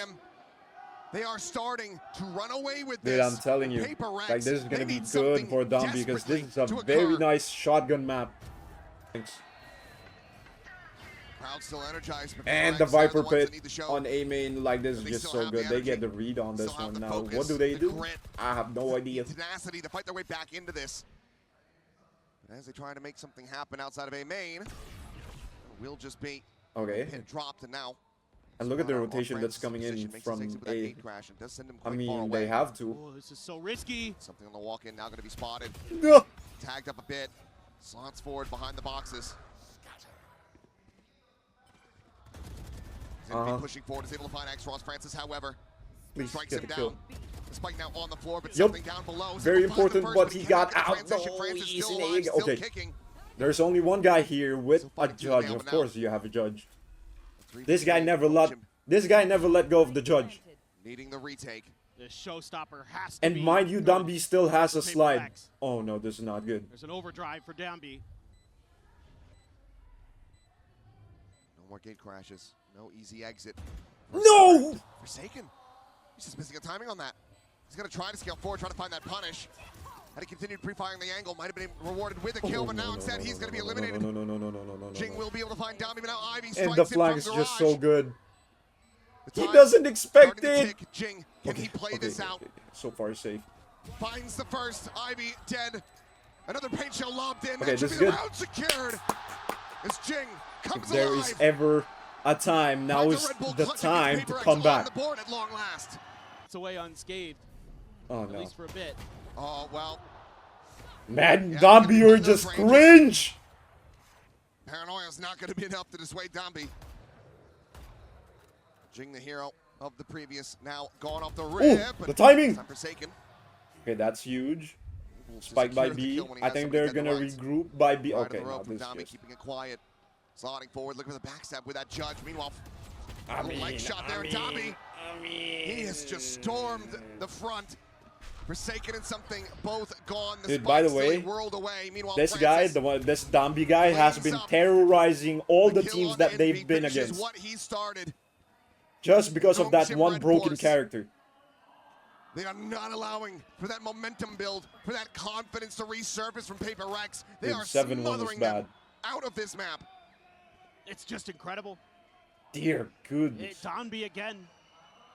Speaker 2: They are starting to run away with this.
Speaker 4: Dude, I'm telling you, like, this is gonna be good for Dambi because this is a very nice shotgun map. Thanks.
Speaker 2: Crowd still energized,
Speaker 4: and the Viper Pit on A main, like, this is just so good. They get the read on this one now. What do they do? I have no idea.
Speaker 2: Tenacity to fight their way back into this. As they try to make something happen outside of A main, will just be hit dropped, and now.
Speaker 4: And look at the rotation that's coming in from A. I mean, they have to.
Speaker 1: Oh, this is so risky.
Speaker 2: Something on the walk-in now going to be spotted.
Speaker 4: No.
Speaker 2: Tagged up a bit. Slots forward behind the boxes. He's going to be pushing forward. Is able to find X-Ross. Francis, however, strikes him down. The spike now on the floor, but something down below.
Speaker 4: Very important, but he got out. Okay. There's only one guy here with a judge. Of course, you have a judge. This guy never let go of the judge.
Speaker 2: Needing the retake.
Speaker 1: The showstopper has to
Speaker 4: and mind you, Dambi still has a slide. Oh no, this is not good.
Speaker 1: There's an overdrive for Dambi.
Speaker 2: No more gate crashes. No easy exit.
Speaker 4: No!
Speaker 2: Forsaken. He's just missing a timing on that. He's going to try to scale forward, try to find that punish. Had he continued pre-firing the angle, might have been rewarded with a kill, but now instead he's going to be eliminated.
Speaker 4: No.
Speaker 2: Jing will be able to find Dambi, but now Ivy strikes
Speaker 4: and the
Speaker 2: him
Speaker 4: flank
Speaker 2: from
Speaker 4: is
Speaker 2: garage.
Speaker 4: just so good. He doesn't expect it.
Speaker 2: Jing, can he play this out?
Speaker 4: So far safe.
Speaker 2: Finds the first. Ivy dead. Another paint shell lobbed in.
Speaker 4: Okay,
Speaker 2: that
Speaker 4: this is
Speaker 2: should be
Speaker 4: good.
Speaker 2: the round secured. As Jing comes
Speaker 4: If there
Speaker 2: alive.
Speaker 4: is ever a time, now is the time to come back.
Speaker 2: On the board at long last.
Speaker 1: It's away unscathed.
Speaker 4: Oh
Speaker 1: At
Speaker 4: no.
Speaker 1: least for a bit.
Speaker 2: Oh well.
Speaker 4: Man, Dambi, you're just cringe.
Speaker 2: Paranoia is not going to be enough to dissuade Dambi. Jing, the hero of the previous, now gone off the rip.
Speaker 4: The timing.
Speaker 2: Forsaken.
Speaker 4: Okay, that's huge. Spike by B. I think they're gonna regroup by B. Okay, now this
Speaker 2: Dambi
Speaker 4: is
Speaker 2: keeping it quiet. Sliding forward, looking for the backstab with that judge. Meanwhile, leg shot there, Dambi. He has just stormed the front. Forsaken and something, both gone. The
Speaker 4: dude, by the way,
Speaker 2: whirled away. Meanwhile,
Speaker 4: this guy, this Dambi guy, has been terrorizing all the teams that they've been against.
Speaker 2: What he started.
Speaker 4: Just because of that one broken character.
Speaker 2: They are not allowing for that momentum build, for that confidence to resurface from PRX. They are smothering them out of this map.
Speaker 1: It's just incredible.
Speaker 4: Dear goodness.
Speaker 1: Dambi again,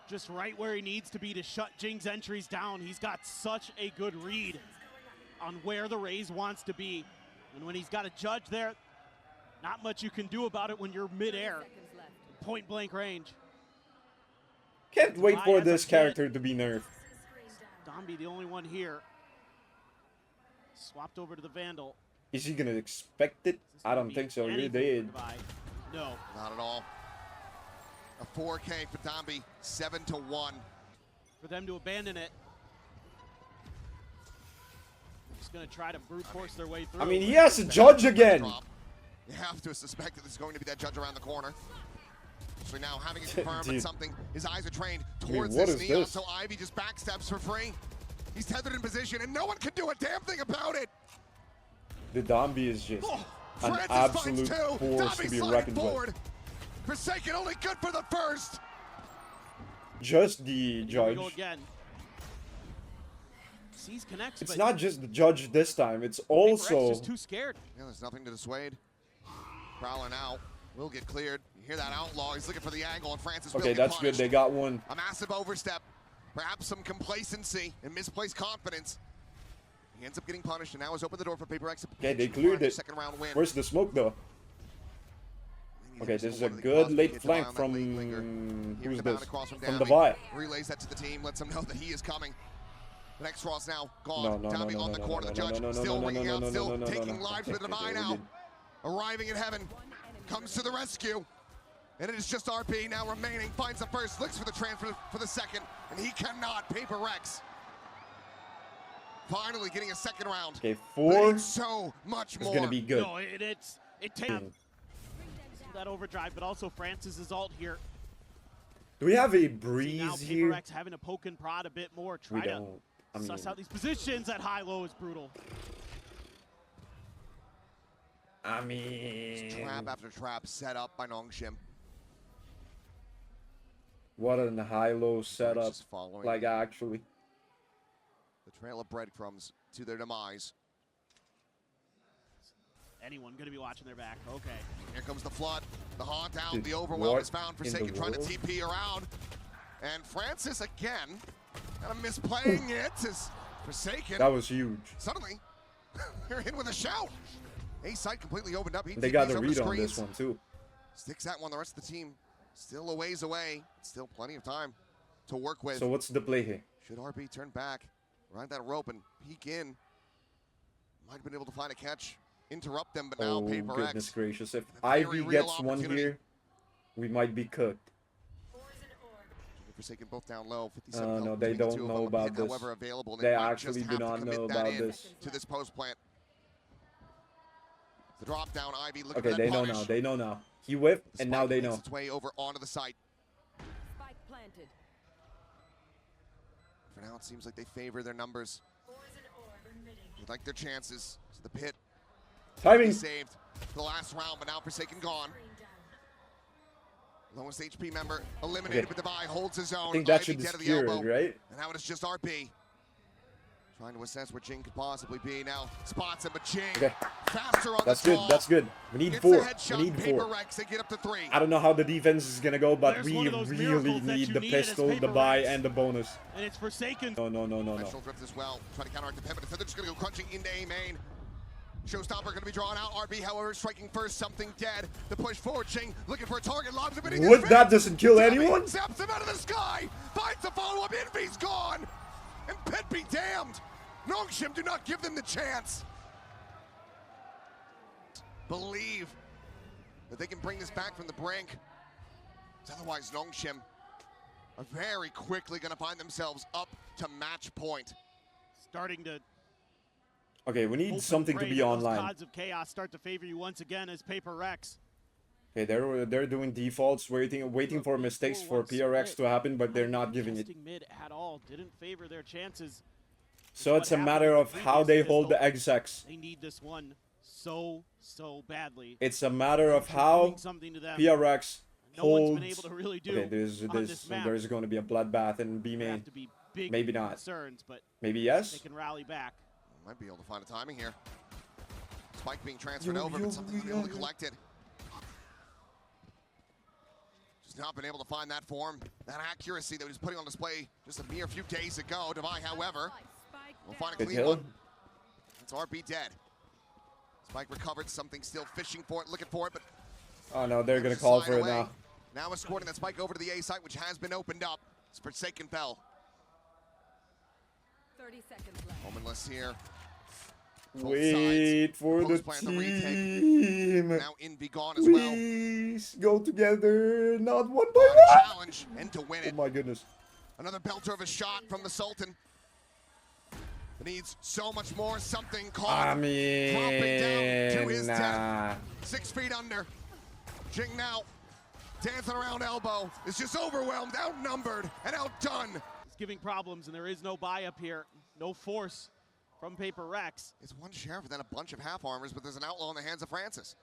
Speaker 1: just right where he needs to be to shut Jing's entries down. He's got such a good read on where the Rays wants to be. And when he's got a judge there, not much you can do about it when you're mid-air, point blank range.
Speaker 4: Can't wait for this character to be nerfed.
Speaker 1: Dambi, the only one here. Swapped over to the Vandal.
Speaker 4: Is he gonna expect it? I don't think so. You did.
Speaker 1: No.
Speaker 2: Not at all. A 4K for Dambi, 7-1.
Speaker 1: For them to abandon it. Just gonna try to brute force their way through.
Speaker 4: I mean, he has a judge again.
Speaker 2: You have to suspect that there's going to be that judge around the corner. So now having it confirmed that something, his eyes are trained towards this knee, so Ivy just backstabs for free. He's tethered in position, and no one can do a damn thing about it.
Speaker 4: The Dambi is just an absolute force to be reckoned with.
Speaker 2: Forsaken only good for the first.
Speaker 4: Just the judge. It's not just the judge this time. It's also.
Speaker 1: Just too scared.
Speaker 2: Yeah, there's nothing to dissuade. Prowler now will get cleared. You hear that outlaw? He's looking for the angle, and Francis will get
Speaker 4: that's
Speaker 2: punished.
Speaker 4: good. They got one.
Speaker 2: A massive overstep, perhaps some complacency and misplaced confidence. He ends up getting punished, and now has opened the door for PRX.
Speaker 4: Okay, they cleared it.
Speaker 2: Second round win.
Speaker 4: Where's the smoke, though? Okay, this is a good late flank from who's this? From the Vi.
Speaker 2: Relays that to the team, lets them know that he is coming. The next cross now gone. Dambi on the corner. The judge still ringing out, still taking lives for the Divine now. Arriving in heaven, comes to the rescue. And it is just RB now remaining. Finds the first, looks for the transfer for the second, and he cannot. PRX finally getting a second round.
Speaker 4: Okay, 4
Speaker 2: so much more.
Speaker 4: is gonna be good.
Speaker 1: No, it takes that overdrive, but also Francis's ult here.
Speaker 4: Do we have a
Speaker 1: See
Speaker 4: breeze
Speaker 1: now
Speaker 4: here?
Speaker 1: PRX having to poke and prod a bit more.
Speaker 4: We
Speaker 1: Try to
Speaker 4: don't. I mean,
Speaker 1: suss out these positions. That high-low is brutal.
Speaker 4: I mean,
Speaker 2: Trap after trap set up by Nongshim.
Speaker 4: what a high-low setup.
Speaker 2: Just following
Speaker 4: Like, actually.
Speaker 2: the trail of breadcrumbs to their demise.
Speaker 1: Anyone going to be watching their back. Okay.
Speaker 2: Here comes the flood, the haunt out,
Speaker 4: Dude,
Speaker 2: the overwhelm
Speaker 4: what
Speaker 2: is found.
Speaker 4: in the
Speaker 2: Forsaken trying to
Speaker 4: world?
Speaker 2: TP around. And Francis again, kind of misplaying it as Forsaken.
Speaker 4: That was huge.
Speaker 2: Suddenly, they're in with a shout. A site completely opened up. He
Speaker 4: They got
Speaker 2: TPs
Speaker 4: the
Speaker 2: over
Speaker 4: read on
Speaker 2: screens.
Speaker 4: this one, too.
Speaker 2: Sticks that one. The rest of the team still a ways away. Still plenty of time to work with.
Speaker 4: So what's the play here?
Speaker 2: Should RB turn back, ride that rope and peek in. Might have been able to find a catch, interrupt them, but now
Speaker 4: Oh, goodness
Speaker 2: PRX.
Speaker 4: gracious. If
Speaker 2: A very
Speaker 4: Ivy
Speaker 2: real
Speaker 4: gets one
Speaker 2: opportunity.
Speaker 4: here, we might be cooked.
Speaker 2: Forsaken both down low. 57
Speaker 4: No,
Speaker 2: health
Speaker 4: they
Speaker 2: between the
Speaker 4: don't
Speaker 2: two of
Speaker 4: know
Speaker 2: them.
Speaker 4: about
Speaker 2: Hit,
Speaker 4: this.
Speaker 2: however, available, and
Speaker 4: They
Speaker 2: might
Speaker 4: actually
Speaker 2: just
Speaker 4: do
Speaker 2: have to
Speaker 4: not
Speaker 2: commit
Speaker 4: know
Speaker 2: that
Speaker 4: about
Speaker 2: in
Speaker 4: this.
Speaker 2: to this post plant. The drop down, Ivy looking
Speaker 4: Okay,
Speaker 2: for that
Speaker 4: they know
Speaker 2: punish.
Speaker 4: now. They know now. He whiffed,
Speaker 2: The
Speaker 4: and now
Speaker 2: spike
Speaker 4: they
Speaker 2: makes
Speaker 4: know.
Speaker 2: its way over onto the site.
Speaker 3: Spike planted.
Speaker 2: For now, it seems like they favor their numbers. They like their chances. So the pit
Speaker 4: Timing.
Speaker 2: saved for the last round, but now Forsaken gone. Lowest HP member eliminated,
Speaker 4: Okay.
Speaker 2: but Devi holds his own.
Speaker 4: I think that
Speaker 2: Ivy
Speaker 4: should
Speaker 2: dead of the
Speaker 4: secure
Speaker 2: elbow.
Speaker 4: it, right?
Speaker 2: And now it is just RB. Trying to assess where Jing could possibly be. Now spots him, but Jing
Speaker 4: Okay.
Speaker 2: faster on
Speaker 4: That's
Speaker 2: the
Speaker 4: good.
Speaker 2: ball.
Speaker 4: That's good. We need
Speaker 2: Gets
Speaker 4: 4.
Speaker 2: the
Speaker 4: We
Speaker 2: headshot.
Speaker 4: need 4.
Speaker 2: PRX, they get up to 3.
Speaker 4: I don't know how the defense is gonna go, but
Speaker 1: There's
Speaker 4: we
Speaker 1: one of those
Speaker 4: really
Speaker 1: miracles that
Speaker 4: need
Speaker 1: you
Speaker 4: the
Speaker 1: need as
Speaker 4: pistol, the
Speaker 1: Paper
Speaker 4: buy,
Speaker 1: Rex.
Speaker 4: and the bonus.
Speaker 1: And it's Forsaken.
Speaker 4: No.
Speaker 2: Dimensional drift as well. Trying to counteract the pin, but they're just going to go crunching into A main. Showstopper going to be drawn out. RB, however, striking first. Something dead. The push forward. Jing looking for a target. Lobs him in.
Speaker 4: What? That doesn't kill anyone?
Speaker 2: Zaps him out of the sky. Finds the follow-up. Envy's gone. And Pet be damned. Nongshim do not give them the chance. Believe that they can bring this back from the brink. Otherwise, Nongshim are very quickly going to find themselves up to match point.
Speaker 1: Starting to
Speaker 4: Okay, we need
Speaker 1: hope
Speaker 4: something
Speaker 1: and
Speaker 4: to
Speaker 1: pray
Speaker 4: be
Speaker 1: that those
Speaker 4: online.
Speaker 1: Gods of Chaos start to favor you once again as PRX.
Speaker 4: Okay, they're doing defaults, waiting for mistakes for PRX to happen, but they're not giving it.
Speaker 1: Testing mid at all didn't favor their chances.
Speaker 4: So it's a matter of how they hold the execs.
Speaker 1: They need this one so badly.
Speaker 4: It's a matter of how
Speaker 1: Doing something to them.
Speaker 4: PRX
Speaker 1: No one's been
Speaker 4: holds.
Speaker 1: able to really do
Speaker 4: Okay,
Speaker 1: on this map.
Speaker 4: there's going to be a bloodbath in B
Speaker 1: There
Speaker 4: main.
Speaker 1: have to be big
Speaker 4: Maybe not.
Speaker 1: concerns, but
Speaker 4: Maybe
Speaker 1: they
Speaker 4: yes.
Speaker 1: can rally back.
Speaker 2: Might be able to find a timing here. Spike being transferred over, but something's been able to collect it. Just not been able to find that form, that accuracy that he was putting on display just a mere few days ago. Devi, however, will find a
Speaker 4: Good
Speaker 2: clean
Speaker 4: kill.
Speaker 2: one. It's RB dead. Spike recovered, something still fishing for it, looking for it, but
Speaker 4: Oh no, they're gonna
Speaker 2: just
Speaker 4: call
Speaker 2: slide
Speaker 4: for it
Speaker 2: away.
Speaker 4: now.
Speaker 2: Now escorting that Spike over to the A site, which has been opened up. It's Forsaken fell.
Speaker 3: 30 seconds left.
Speaker 2: Momentless here. Both
Speaker 4: Wait
Speaker 2: sides.
Speaker 4: for the
Speaker 2: Post-plant the retake.
Speaker 4: team.
Speaker 2: Now Envy gone as well.
Speaker 4: Please go together, not one by
Speaker 2: Trying to
Speaker 4: one.
Speaker 2: challenge and to win
Speaker 4: Oh
Speaker 2: it.
Speaker 4: my goodness.
Speaker 2: Another belter of a shot from the Sultan. Needs so much more. Something caught.
Speaker 4: I
Speaker 2: Dropping down to his
Speaker 4: mean,
Speaker 2: death. 6 feet under. Jing now dancing around elbow. Is just overwhelmed, outnumbered, and outdone.
Speaker 1: It's giving problems, and there is no buy up here. No force from PRX.
Speaker 2: It's one sheriff and then a bunch of half armors, but there's an outlaw in the hands of Francis.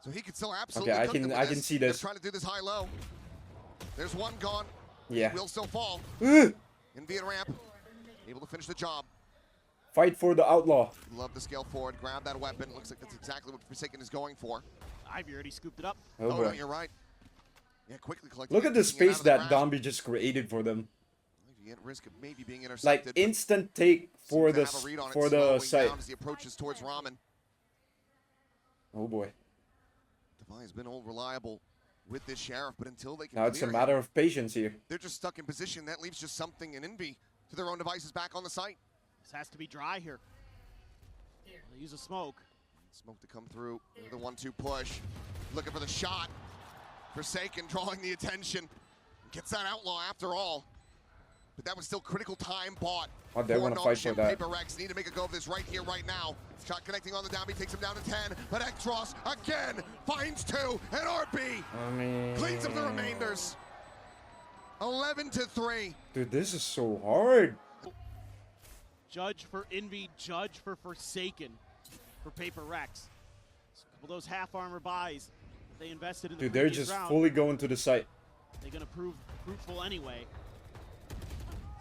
Speaker 2: So he could still absolutely
Speaker 4: Okay,
Speaker 2: cook them with
Speaker 4: I can see
Speaker 2: They're
Speaker 4: this.
Speaker 2: trying to do this high-low. There's one gone.
Speaker 4: Yeah.
Speaker 2: He will still fall.
Speaker 4: Ugh.
Speaker 2: In via ramp. Able to finish the job.
Speaker 4: Fight for the outlaw.
Speaker 2: Love the scale forward. Grab that weapon. Looks like that's exactly what Forsaken is going for.
Speaker 1: Ivy already scooped it up.
Speaker 4: Oh
Speaker 2: No,
Speaker 4: boy.
Speaker 2: you're right. Yeah, quickly collect.
Speaker 4: Look at the
Speaker 2: taking it out
Speaker 4: space
Speaker 2: of the
Speaker 4: that
Speaker 2: grasp.
Speaker 4: Dombi just created for them.
Speaker 2: At risk of maybe being
Speaker 4: Like
Speaker 2: intercepted. but
Speaker 4: instant take for
Speaker 2: seems to
Speaker 4: the
Speaker 2: have a read on it,
Speaker 4: for the
Speaker 2: slowing
Speaker 4: site.
Speaker 2: down as he approaches towards Ramen.
Speaker 4: Oh boy.
Speaker 2: Devi has been all reliable with this sheriff, but until they can
Speaker 4: Now it's a
Speaker 2: clear him,
Speaker 4: matter of patience here.
Speaker 2: they're just stuck in position. That leaves just something in Envy to their own devices back on the site.
Speaker 1: This has to be dry here. They use a smoke.
Speaker 2: Smoke to come through. The 1-2 push. Looking for the shot. Forsaken drawing the attention. Gets that outlaw after all. But that was still critical time bought.
Speaker 4: Oh, they want to fight for that.
Speaker 2: PRX need to make a go of this right here, right now. Shot connecting on the down B, takes him down to 10. But Ektross again finds 2, and RB cleans up the remainders. 11-3.
Speaker 4: Dude, this is so hard.
Speaker 1: Judge for Envy, judge for Forsaken for PRX. So a couple of those half armor buys that they invested in the
Speaker 4: Dude, they're just
Speaker 1: round,
Speaker 4: fully going to the site.
Speaker 1: they're going to prove fruitful anyway.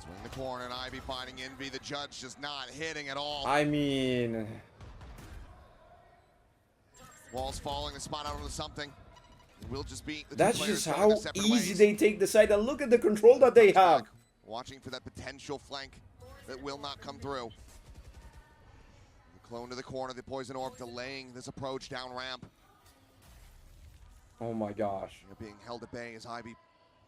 Speaker 2: Swing the corner, and Ivy finding Envy. The judge just not hitting at all.
Speaker 4: I mean,
Speaker 2: Walls falling, the spot out onto something. It will just be the
Speaker 4: that's
Speaker 2: two
Speaker 4: just
Speaker 2: players
Speaker 4: how
Speaker 2: going their separate
Speaker 4: easy
Speaker 2: ways.
Speaker 4: they take the site. And look at the control that they have.
Speaker 2: Watching for that potential flank that will not come through. The clone to the corner, the poison orb delaying this approach down ramp.
Speaker 4: Oh my gosh.
Speaker 2: They're being held at bay as Ivy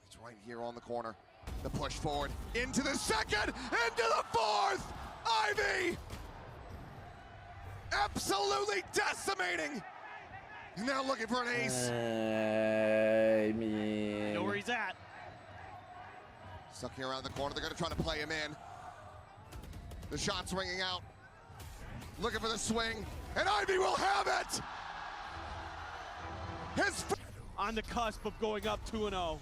Speaker 2: is right here on the corner. The push forward into the second, into the fourth. Ivy absolutely decimating. Now looking for an ace.
Speaker 4: I mean,
Speaker 1: Know where he's at.
Speaker 2: Stuck here around the corner. They're going to try to play him in. The shot's ringing out. Looking for the swing, and Ivy will have it. His
Speaker 1: On the cusp of going up 2-0.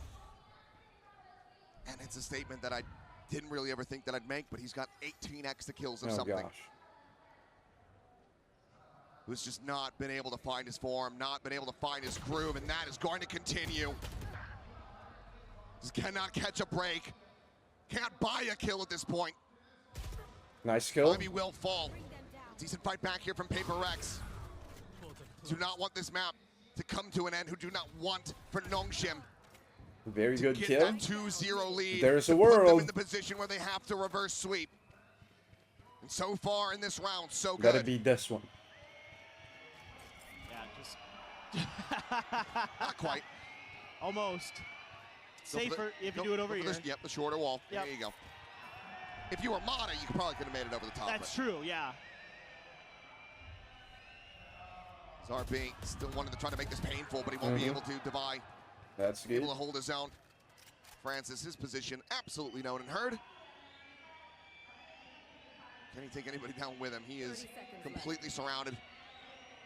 Speaker 2: And it's a statement that I didn't really ever think that I'd make, but he's got 18 extra kills of
Speaker 4: oh
Speaker 2: something.
Speaker 4: gosh.
Speaker 2: Who's just not been able to find his form, not been able to find his groove, and that is going to continue. Just cannot catch a break. Can't buy a kill at this point.
Speaker 4: Nice kill.
Speaker 2: Ivy will fall. Decent fight back here from PRX. Do not want this map to come to an end, who do not want for Nongshim
Speaker 4: Very
Speaker 2: to
Speaker 4: good
Speaker 2: get
Speaker 4: kill.
Speaker 2: that 2-0 lead.
Speaker 4: There's a
Speaker 2: to put them
Speaker 4: world.
Speaker 2: in the position where they have to reverse sweep. And so far in this round, so good.
Speaker 4: Gotta be this one.
Speaker 1: Yeah, just
Speaker 2: Not quite.
Speaker 1: almost.
Speaker 2: Go for
Speaker 1: Safer if you do it over here.
Speaker 2: Yep, the shorter wall.
Speaker 1: Yep.
Speaker 2: There you go. If you were Mata, you probably could have made it over the top.
Speaker 1: That's true, yeah.
Speaker 2: RB still wanted to try to make this painful, but he won't be able to. Divide.
Speaker 4: That's good.
Speaker 2: Able to hold his own. Francis, his position absolutely known and heard. Can he take anybody down with him? He is completely surrounded.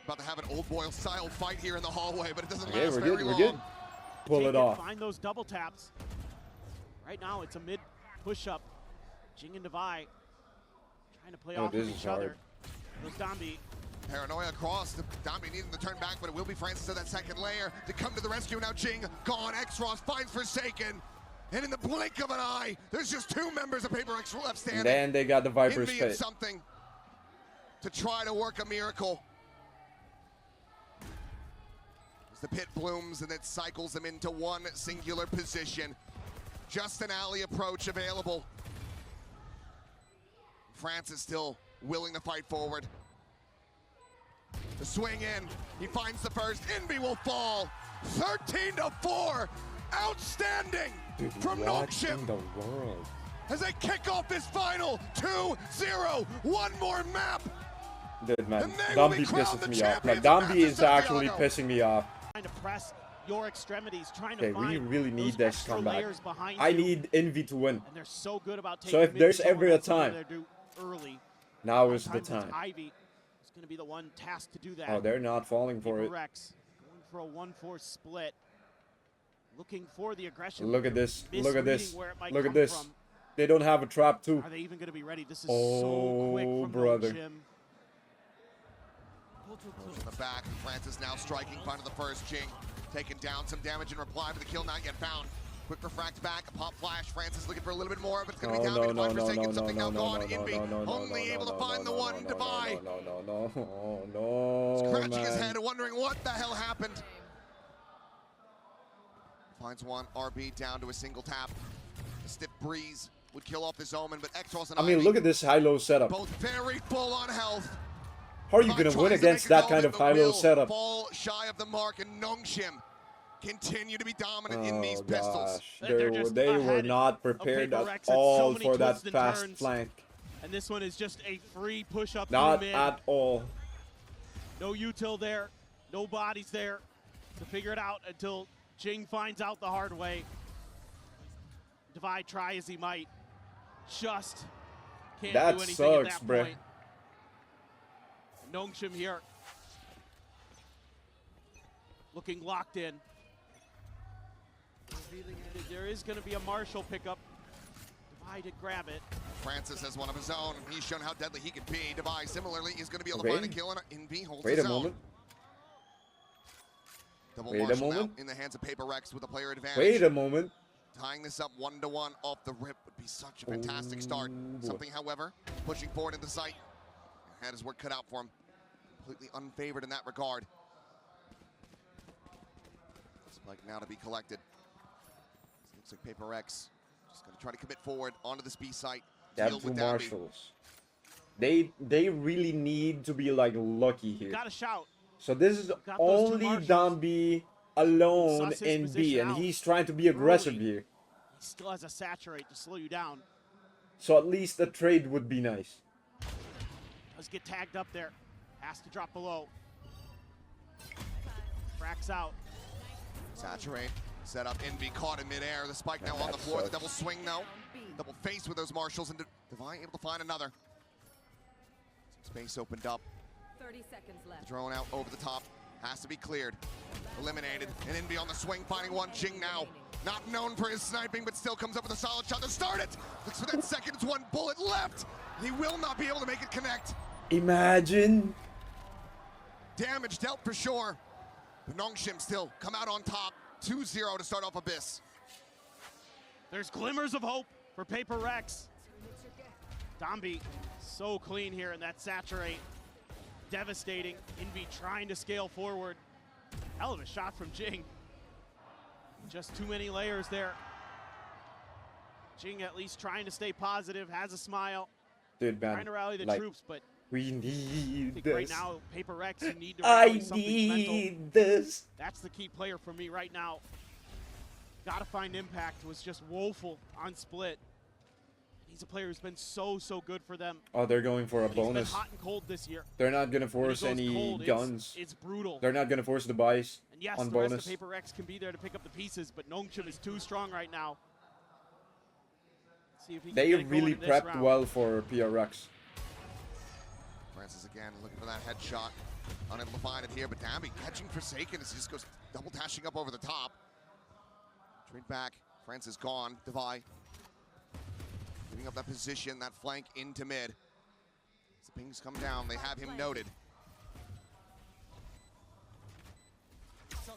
Speaker 2: About to have an old boy style fight here in the hallway, but it doesn't last
Speaker 4: we're
Speaker 2: very
Speaker 4: good.
Speaker 2: long.
Speaker 4: We're good. Pull
Speaker 1: Take
Speaker 4: it off.
Speaker 1: Find those double taps. Right now, it's a mid push-up. Jing and Devi trying to play off of each other. Those Dambi.
Speaker 2: Paranoia across. The Dambi needing to turn back, but it will be Francis at that second layer to come to the rescue. Now Jing gone. Ektross finds Forsaken. And in the blink of an eye, there's just 2 members of PRX left standing.
Speaker 4: And then they got the Viper's
Speaker 2: Envy and
Speaker 4: Pit.
Speaker 2: something to try to work a miracle. As the pit blooms and it cycles them into one singular position. Just an alley approach available. Francis still willing to fight forward. The swing in, he finds the first. Envy will fall. 13-4. Outstanding.
Speaker 4: Dude,
Speaker 2: from
Speaker 4: what
Speaker 2: Nongshim
Speaker 4: in the world?
Speaker 2: as they kick off this final 2-0. One more map.
Speaker 4: Dude, man,
Speaker 2: And they will be
Speaker 4: Dambi
Speaker 2: crowned
Speaker 4: pisses
Speaker 2: the
Speaker 4: me off. Like,
Speaker 2: champions of
Speaker 4: Dambi is
Speaker 2: Santiago.
Speaker 4: actually pissing me off.
Speaker 1: Trying to press your extremities, trying to
Speaker 4: Okay, we
Speaker 1: find
Speaker 4: really need
Speaker 1: those
Speaker 4: this
Speaker 1: extra
Speaker 4: comeback.
Speaker 1: layers behind
Speaker 4: I
Speaker 1: you.
Speaker 4: need Envy to win.
Speaker 1: And they're so good about taking
Speaker 4: So if
Speaker 1: mid
Speaker 4: there's
Speaker 1: control,
Speaker 4: ever a
Speaker 1: that's something
Speaker 4: time,
Speaker 1: they do early.
Speaker 4: now is the
Speaker 1: Sometimes it's
Speaker 4: time.
Speaker 1: Ivy is going to be the one tasked to do that.
Speaker 4: Oh, they're not falling for it.
Speaker 1: PRX going for a 1-4 split. Looking for the aggression.
Speaker 4: Look at this. Look at this.
Speaker 1: Misreading where it might
Speaker 4: Look at
Speaker 1: come
Speaker 4: this.
Speaker 1: from.
Speaker 4: They don't have a trap too.
Speaker 1: Are they even going to be ready? This is so quick
Speaker 4: Oh,
Speaker 1: from
Speaker 4: brother.
Speaker 1: Nongshim.
Speaker 2: On the back, Francis now striking, finding the first. Jing taking down some damage in reply, but the kill not yet found. Quick refract back, a pop flash. Francis looking for a little bit more, but it's going to be down.
Speaker 4: No,
Speaker 2: Forsaken, something now gone. Envy only able to find the one. Divide.
Speaker 4: No,
Speaker 2: Scratching his
Speaker 4: man.
Speaker 2: head, wondering what the hell happened. Finds one. RB down to a single tap. A stiff breeze would kill off this Omen, but Ektross and
Speaker 4: I mean,
Speaker 2: Ivy,
Speaker 4: look at this high-low setup.
Speaker 2: both very full on health.
Speaker 4: How are you going to win against that kind of high-low setup?
Speaker 2: Fall shy of the mark, and Nongshim continue to be dominant in these pistols.
Speaker 4: Gosh,
Speaker 1: They're just
Speaker 4: they were
Speaker 1: ahead
Speaker 4: not prepared
Speaker 1: PRX
Speaker 4: at
Speaker 1: at so
Speaker 4: all
Speaker 1: many
Speaker 4: for that
Speaker 1: twists and
Speaker 4: fast
Speaker 1: turns.
Speaker 4: flank.
Speaker 1: And this one is just a free push-up.
Speaker 4: Not
Speaker 1: through mid.
Speaker 4: at all.
Speaker 1: No util there. No bodies there. to figure it out until Jing finds out the hard way. Divide try as he might. Just can't do anything
Speaker 4: sucks,
Speaker 1: at that
Speaker 4: bruh.
Speaker 1: point. Nongshim here. Looking locked in. There is going to be a Marshall pickup. Divide to grab it.
Speaker 2: Francis has one of his own. He's shown how deadly he can be. Divide similarly is going to be able to find a kill, and Envy holds
Speaker 4: Wait
Speaker 2: his
Speaker 4: a
Speaker 2: own.
Speaker 4: moment.
Speaker 2: Double
Speaker 4: Wait a
Speaker 2: Marshall
Speaker 4: moment.
Speaker 2: now in the hands of PRX with a player advantage.
Speaker 4: Wait a moment.
Speaker 2: Tying this up 1-1 off the rip would be such a fantastic start.
Speaker 4: Ooh.
Speaker 2: Something, however, pushing forward into sight. Had his work cut out for him. Completely unfavored in that regard. Spike now to be collected. Looks like PRX just going to try to commit forward onto this B site.
Speaker 4: They have two Marshals. They really need to be like lucky here.
Speaker 1: Got a shout.
Speaker 4: So this is only Dambi alone in B, and he's trying to be aggressive here.
Speaker 1: He still has a saturate to slow you down.
Speaker 4: So at least a trade would be nice.
Speaker 1: Does get tagged up there. Has to drop below. Frax out.
Speaker 2: Saturate. Set up. Envy caught in midair. The spike now on the floor. The double swing now. Double face with those Marshals, and Divine able to find another. Space opened up.
Speaker 3: 30 seconds left.
Speaker 2: Drone out over the top. Has to be cleared. Eliminated. And Envy on the swing, finding one. Jing now. Not known for his sniping, but still comes up with a solid shot to start it. Looks for that second. It's one bullet left. He will not be able to make it connect.
Speaker 4: Imagine.
Speaker 2: Damage dealt for sure. But Nongshim still come out on top. 2-0 to start off Abyss.
Speaker 1: There's glimmers of hope for PRX. Dambi so clean here in that saturate. Devastating. Envy trying to scale forward. Hell of a shot from Jing. Just too many layers there. Jing at least trying to stay positive, has a smile.
Speaker 4: Dude, man,
Speaker 1: Trying to rally the
Speaker 4: like,
Speaker 1: troops, but
Speaker 4: we
Speaker 1: I
Speaker 4: need
Speaker 1: think
Speaker 4: this.
Speaker 1: right now, PRX, you need to
Speaker 4: I
Speaker 1: rally something mental.
Speaker 4: need this.
Speaker 1: That's the key player for me right now. Gotta find impact. Was just woeful on split. He's a player who's been so good for them.
Speaker 4: Oh, they're going for a
Speaker 1: He's
Speaker 4: bonus.
Speaker 1: been hot and cold this year.
Speaker 4: They're not gonna
Speaker 1: When he
Speaker 4: force
Speaker 1: goes
Speaker 4: any
Speaker 1: cold,
Speaker 4: guns.
Speaker 1: It's brutal.
Speaker 4: They're not gonna force the buys
Speaker 1: And yes,
Speaker 4: on
Speaker 1: the
Speaker 4: bonus.
Speaker 1: rest of PRX can be there to pick up the pieces, but Nongshim is too strong right now. See if he can
Speaker 4: They
Speaker 1: get it going
Speaker 4: really
Speaker 1: in this
Speaker 4: prepped
Speaker 1: round.
Speaker 4: well for PRX.
Speaker 2: Francis again looking for that headshot. Unable to find it here, but Dambi catching Forsaken as he just goes double dashing up over the top. Trade back. Francis gone. Devi giving up that position, that flank into mid. As the pings come down, they have him noted.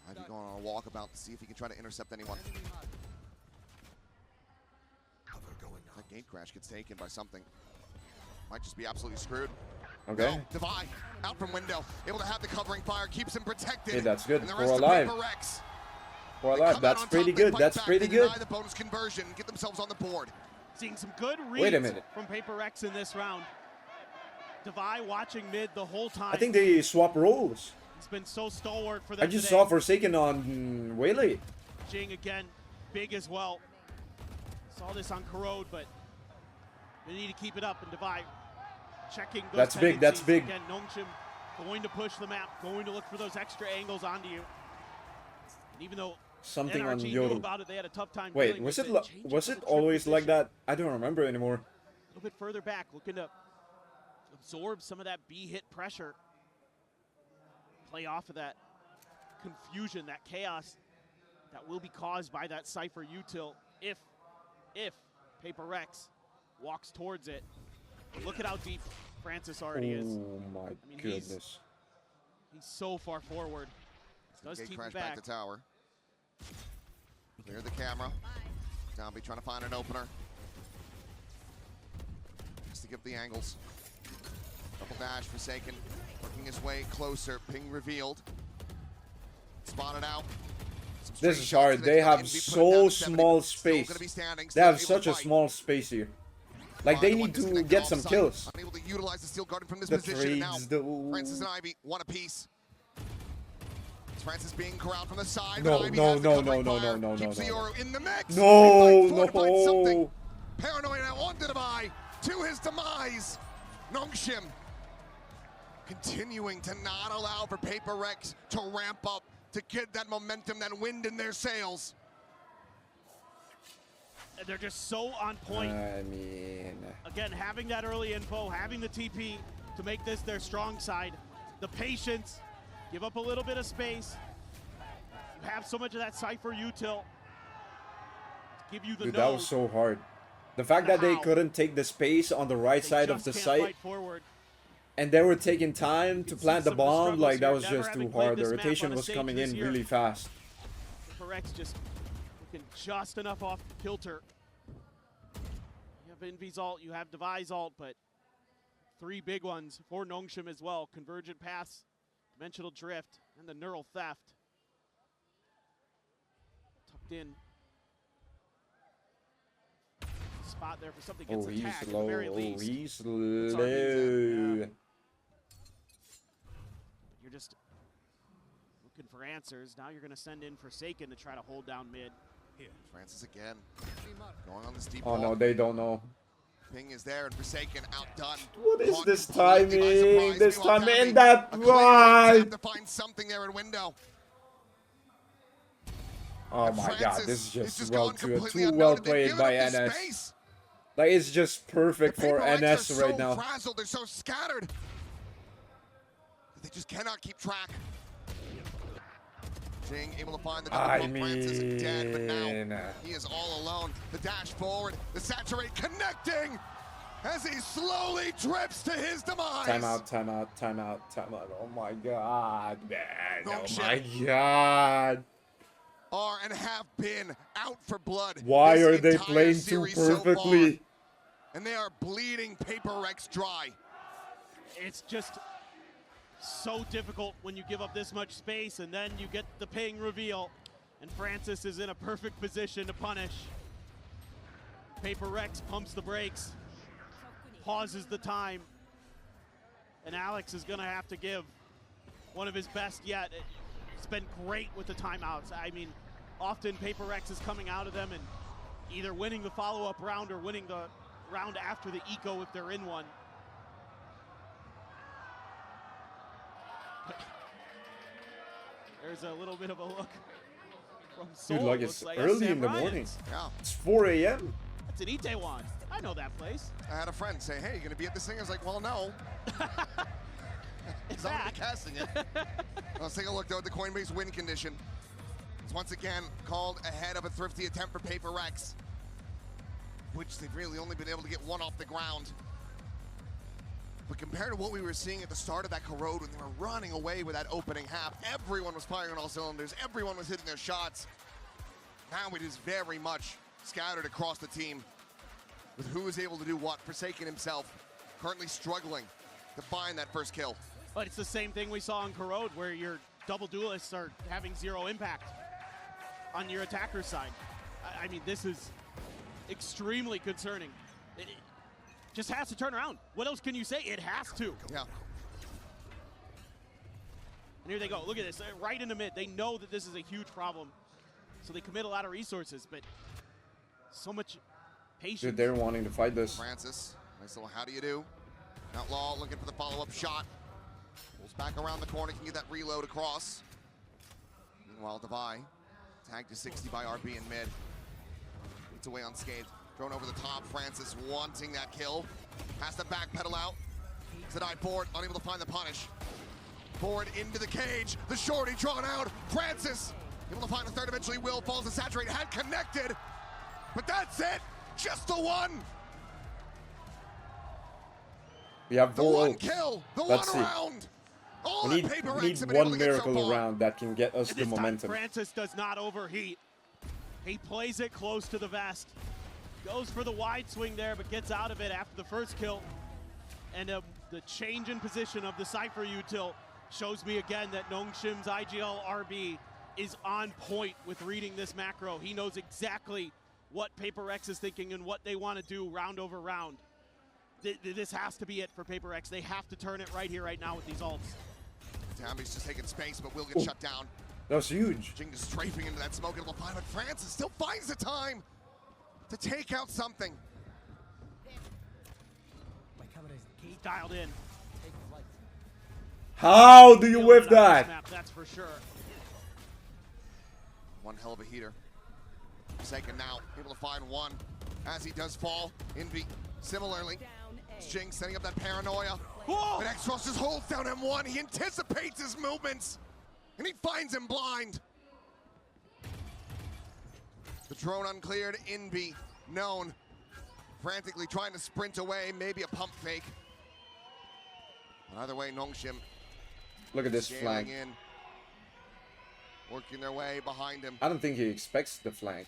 Speaker 2: Might be going on a walkabout to see if he can try to intercept anyone. That gate crash gets taken by something. Might just be absolutely screwed.
Speaker 4: Okay.
Speaker 2: No, Devi out from window, able to have the covering fire, keeps him protected.
Speaker 4: Hey, that's good.
Speaker 2: And the
Speaker 4: We're
Speaker 2: rest of
Speaker 4: alive.
Speaker 2: PRX,
Speaker 4: We're
Speaker 2: they
Speaker 4: alive.
Speaker 2: come
Speaker 4: That's
Speaker 2: out on
Speaker 4: pretty
Speaker 2: top, they
Speaker 4: good.
Speaker 2: fight
Speaker 4: That's
Speaker 2: back,
Speaker 4: pretty
Speaker 2: they
Speaker 4: good.
Speaker 2: deny the bonus conversion, get themselves on the board.
Speaker 1: Seeing some good reads
Speaker 4: Wait a minute.
Speaker 1: from PRX in this round. Devi watching mid the whole time.
Speaker 4: I think they swap roles.
Speaker 1: He's been so stalwart for them
Speaker 4: I just
Speaker 1: today.
Speaker 4: saw Forsaken on Waylay.
Speaker 1: Jing again, big as well. Saw this on Corrode, but they need to keep it up. And Devi checking those
Speaker 4: That's big, that's
Speaker 1: tendencies.
Speaker 4: big.
Speaker 1: Again, Nongshim going to push the map, going to look for those extra angles onto you. And even though
Speaker 4: Something
Speaker 1: NRG
Speaker 4: on
Speaker 1: knew
Speaker 4: Yodel.
Speaker 1: about it, they had a tough time
Speaker 4: Wait,
Speaker 1: dealing
Speaker 4: was
Speaker 1: with
Speaker 4: it
Speaker 1: Change
Speaker 4: was
Speaker 1: up
Speaker 4: it
Speaker 1: the trip
Speaker 4: always like
Speaker 1: position.
Speaker 4: that? I don't remember anymore.
Speaker 1: A little bit further back, looking to absorb some of that B hit pressure. Play off of that confusion, that chaos that will be caused by that Cypher util if PRX walks towards it. Look at how deep Francis already is.
Speaker 4: Oh my goodness.
Speaker 1: He's so far forward. Does
Speaker 2: Gate
Speaker 1: keep
Speaker 2: crash
Speaker 1: him
Speaker 2: back
Speaker 1: back.
Speaker 2: to tower. Clear the camera. Dambi trying to find an opener. Just to give the angles. Double dash, Forsaken, working his way closer. Ping revealed. Spotted out. Some
Speaker 4: This
Speaker 2: straight
Speaker 4: is
Speaker 2: shots
Speaker 4: hard.
Speaker 2: today.
Speaker 4: They have
Speaker 2: Envy putting down
Speaker 4: so
Speaker 2: the 70.
Speaker 4: small
Speaker 2: Still
Speaker 4: space.
Speaker 2: gonna be standing,
Speaker 4: They
Speaker 2: still
Speaker 4: have
Speaker 2: able
Speaker 4: such
Speaker 2: to
Speaker 4: a
Speaker 2: fight.
Speaker 4: small space here. Like they
Speaker 2: The one
Speaker 4: need to
Speaker 2: disconnected
Speaker 4: get some
Speaker 2: offside.
Speaker 4: kills.
Speaker 2: Unable to utilize the steel garden from this
Speaker 4: The
Speaker 2: position. And now
Speaker 4: trades, the
Speaker 2: Francis and Ivy, one apiece. It's Francis being corralled from the side.
Speaker 4: No,
Speaker 2: but Ivy
Speaker 4: no,
Speaker 2: has the
Speaker 4: no,
Speaker 2: covering
Speaker 4: no, no,
Speaker 2: fire,
Speaker 4: no, no,
Speaker 2: keeps
Speaker 4: no,
Speaker 2: the
Speaker 4: no.
Speaker 2: Euro in the mix.
Speaker 4: No,
Speaker 2: He fights forward to find something.
Speaker 4: no.
Speaker 2: Paranoia now on to Devi, to his demise. Nongshim continuing to not allow for PRX to ramp up to get that momentum, that wind in their sails.
Speaker 1: And they're just so on point.
Speaker 4: I mean...
Speaker 1: Again, having that early info, having the TP to make this their strong side. The patience, give up a little bit of space. You have so much of that Cypher util. Give you the
Speaker 4: Dude,
Speaker 1: node.
Speaker 4: that was so hard. The fact that they couldn't take the space on the right side of the site, and they were taking time to plant the bomb, like that was just too hard. The rotation was coming in really fast.
Speaker 1: PRX just looking just enough off kilter. You have Envy's ult, you have Devi's ult, but 3 big ones for Nongshim as well. Convergent Pass, Dimensional Drift, and the Neural Theft. Tucked in. Spot there for something gets attacked at the very least.
Speaker 4: He's slow.
Speaker 1: Yeah. You're just looking for answers. Now you're going to send in Forsaken to try to hold down mid.
Speaker 2: Here. Francis again. Going on this deep
Speaker 4: Oh
Speaker 2: ball.
Speaker 4: no, they don't know.
Speaker 2: Ping is there and Forsaken outdone.
Speaker 4: What is
Speaker 2: Caught
Speaker 4: this
Speaker 2: completely by
Speaker 4: timing?
Speaker 2: surprise.
Speaker 4: This
Speaker 2: Meanwhile,
Speaker 4: timing
Speaker 2: Gabby,
Speaker 4: that
Speaker 2: a clear
Speaker 4: right.
Speaker 2: attempt to find something there in window.
Speaker 4: Oh my
Speaker 2: Francis
Speaker 4: god, this is just
Speaker 2: gone completely
Speaker 4: too well
Speaker 2: unnoted. They've
Speaker 4: played
Speaker 2: given
Speaker 4: by
Speaker 2: up the
Speaker 4: NS.
Speaker 2: space.
Speaker 4: Like, it's just perfect
Speaker 2: The
Speaker 4: for
Speaker 2: PRX
Speaker 4: NS
Speaker 2: are
Speaker 4: right
Speaker 2: so
Speaker 4: now.
Speaker 2: frazzled, they're so scattered. They just cannot keep track. Jing able to find the double bump. Francis is dead, but now he is all alone. The dash forward, the saturate connecting as he slowly drips to his demise.
Speaker 4: Timeout, timeout, timeout, timeout. Oh my god, man.
Speaker 2: No
Speaker 4: Oh
Speaker 2: shit.
Speaker 4: my god.
Speaker 2: Are and have been out for blood.
Speaker 4: Why
Speaker 2: this
Speaker 4: are they
Speaker 2: entire
Speaker 4: playing too
Speaker 2: series so
Speaker 4: perfectly?
Speaker 2: far. And they are bleeding PRX dry.
Speaker 1: It's just so difficult when you give up this much space and then you get the ping reveal. And Francis is in a perfect position to punish. PRX pumps the brakes, pauses the time, and Alex is gonna have to give one of his best yet. It's been great with the timeouts. I mean, often PRX is coming out of them and either winning the follow-up round or winning the round after the eco if they're in one. There's a little bit of a look from Seoul.
Speaker 4: Dude, like, it's early in the morning.
Speaker 2: Yeah.
Speaker 4: It's 4 a.m.
Speaker 1: That's in Itaewon. I know that place.
Speaker 2: I had a friend say, hey, you gonna be at this thing? I was like, well, no.
Speaker 1: It's
Speaker 2: I'm already
Speaker 1: back.
Speaker 2: casting it. Let's take a look, though, at the Coinbase win condition. It's once again called ahead of a thrifty attempt for PRX, which they've really only been able to get one off the ground. But compared to what we were seeing at the start of that corrode when they were running away with that opening half, everyone was firing on all cylinders, everyone was hitting their shots. Now it is very much scattered across the team with who is able to do what. Forsaken himself currently struggling to find that first kill.
Speaker 1: But it's the same thing we saw in Corrode where your double duelists are having 0 impact on your attacker side. I mean, this is extremely concerning. It just has to turn around. What else can you say? It has to.
Speaker 2: Yeah.
Speaker 1: And here they go. Look at this. They're right in the mid. They know that this is a huge problem. So they commit a lot of resources, but so much patience.
Speaker 4: Dude, they're wanting to fight this.
Speaker 2: Francis, nice little how do you do. Outlaw looking for the follow-up shot. Pulls back around the corner, can get that reload across. Meanwhile, Devi, tagged to 60 by RB in mid. It's away unscathed. Thrown over the top, Francis wanting that kill. Has to backpedal out. Zadai forward, unable to find the punish. Forward into the cage, the shorty drawn out. Francis, able to find a third, eventually will, falls to saturate, had connected. But that's it, just the one.
Speaker 4: We have
Speaker 2: The
Speaker 4: 4
Speaker 2: one
Speaker 4: ults.
Speaker 2: kill, the
Speaker 4: Let's
Speaker 2: one
Speaker 4: see.
Speaker 2: round. All
Speaker 4: We
Speaker 2: that
Speaker 4: need
Speaker 2: PRX have been able
Speaker 4: one
Speaker 2: to get so
Speaker 4: miracle
Speaker 2: far.
Speaker 4: around that can get us
Speaker 1: And
Speaker 4: the
Speaker 1: this time,
Speaker 4: momentum.
Speaker 1: Francis does not overheat. He plays it close to the vest. Goes for the wide swing there, but gets out of it after the first kill. And the change in position of the Cypher util shows me again that Nongshim's IGL RB is on point with reading this macro. He knows exactly what PRX is thinking and what they want to do round over round. This has to be it for PRX. They have to turn it right here, right now with these ults.
Speaker 2: Tammy's just taking space, but will get shut down.
Speaker 4: That was huge.
Speaker 2: Jing just strafing into that smoke, it'll find, but Francis still finds the time to take out something.
Speaker 1: He's dialed in.
Speaker 4: How do you whiff that?
Speaker 1: Snap, that's for sure.
Speaker 2: one hell of a heater. Second now, able to find one as he does fall. Envy, similarly.
Speaker 3: Down A.
Speaker 2: Jing setting up that paranoia.
Speaker 1: Whoa!
Speaker 2: But X-Ross just holds down M1. He anticipates his movements, and he finds him blind. The drone uncleared. Envy known, frantically trying to sprint away. Maybe a pump fake. But either way, Nongshim.
Speaker 4: Look at this flank.
Speaker 2: In, working their way behind him.
Speaker 4: I don't think he expects the flank.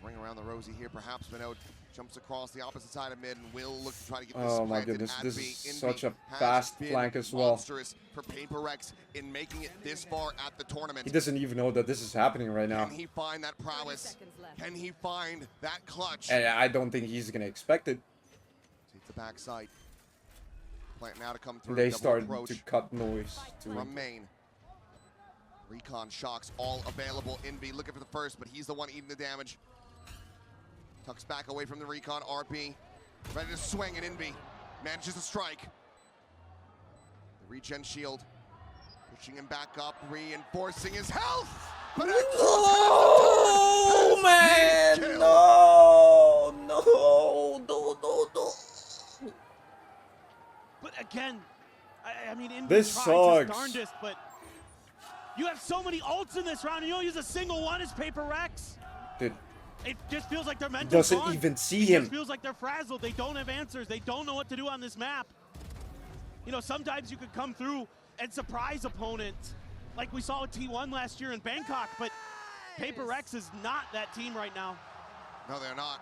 Speaker 2: Ring around the rosy here, perhaps Minot jumps across the opposite side of mid and will look to try to get this
Speaker 4: Oh my
Speaker 2: planted
Speaker 4: goodness,
Speaker 2: at
Speaker 4: this
Speaker 2: B.
Speaker 4: is
Speaker 2: Envy
Speaker 4: such a
Speaker 2: has
Speaker 4: fast
Speaker 2: been
Speaker 4: flank as well.
Speaker 2: Monstrous for PRX in making it this far at the tournament.
Speaker 4: He doesn't even know that this is happening right now.
Speaker 2: Can he find that prowess?
Speaker 3: 30 seconds left.
Speaker 2: Can he find that clutch?
Speaker 4: And I don't think he's gonna expect it.
Speaker 2: Take the backside. Plant now to come through.
Speaker 4: They
Speaker 2: double
Speaker 4: started
Speaker 2: approach
Speaker 4: to cut noise too.
Speaker 2: from main. Recon shocks all available. Envy looking for the first, but he's the one eating the damage. Tucks back away from the recon. RB ready to swing, and Envy manages to strike. The regen shield pushing him back up, reinforcing his health. But
Speaker 4: Oh man!
Speaker 2: Kill.
Speaker 4: No!
Speaker 1: But again, I mean, Envy
Speaker 4: This
Speaker 1: tries
Speaker 4: sucks.
Speaker 1: his darndest, but you have so many ults in this round, and you don't use a single one as PRX.
Speaker 4: Dude,
Speaker 1: It just feels like they're mental.
Speaker 4: doesn't even see him.
Speaker 1: It feels like they're frazzled. They don't have answers. They don't know what to do on this map. You know, sometimes you could come through and surprise opponents, like we saw with T1 last year in Bangkok, but PRX is not that team right now.
Speaker 2: no, they're not.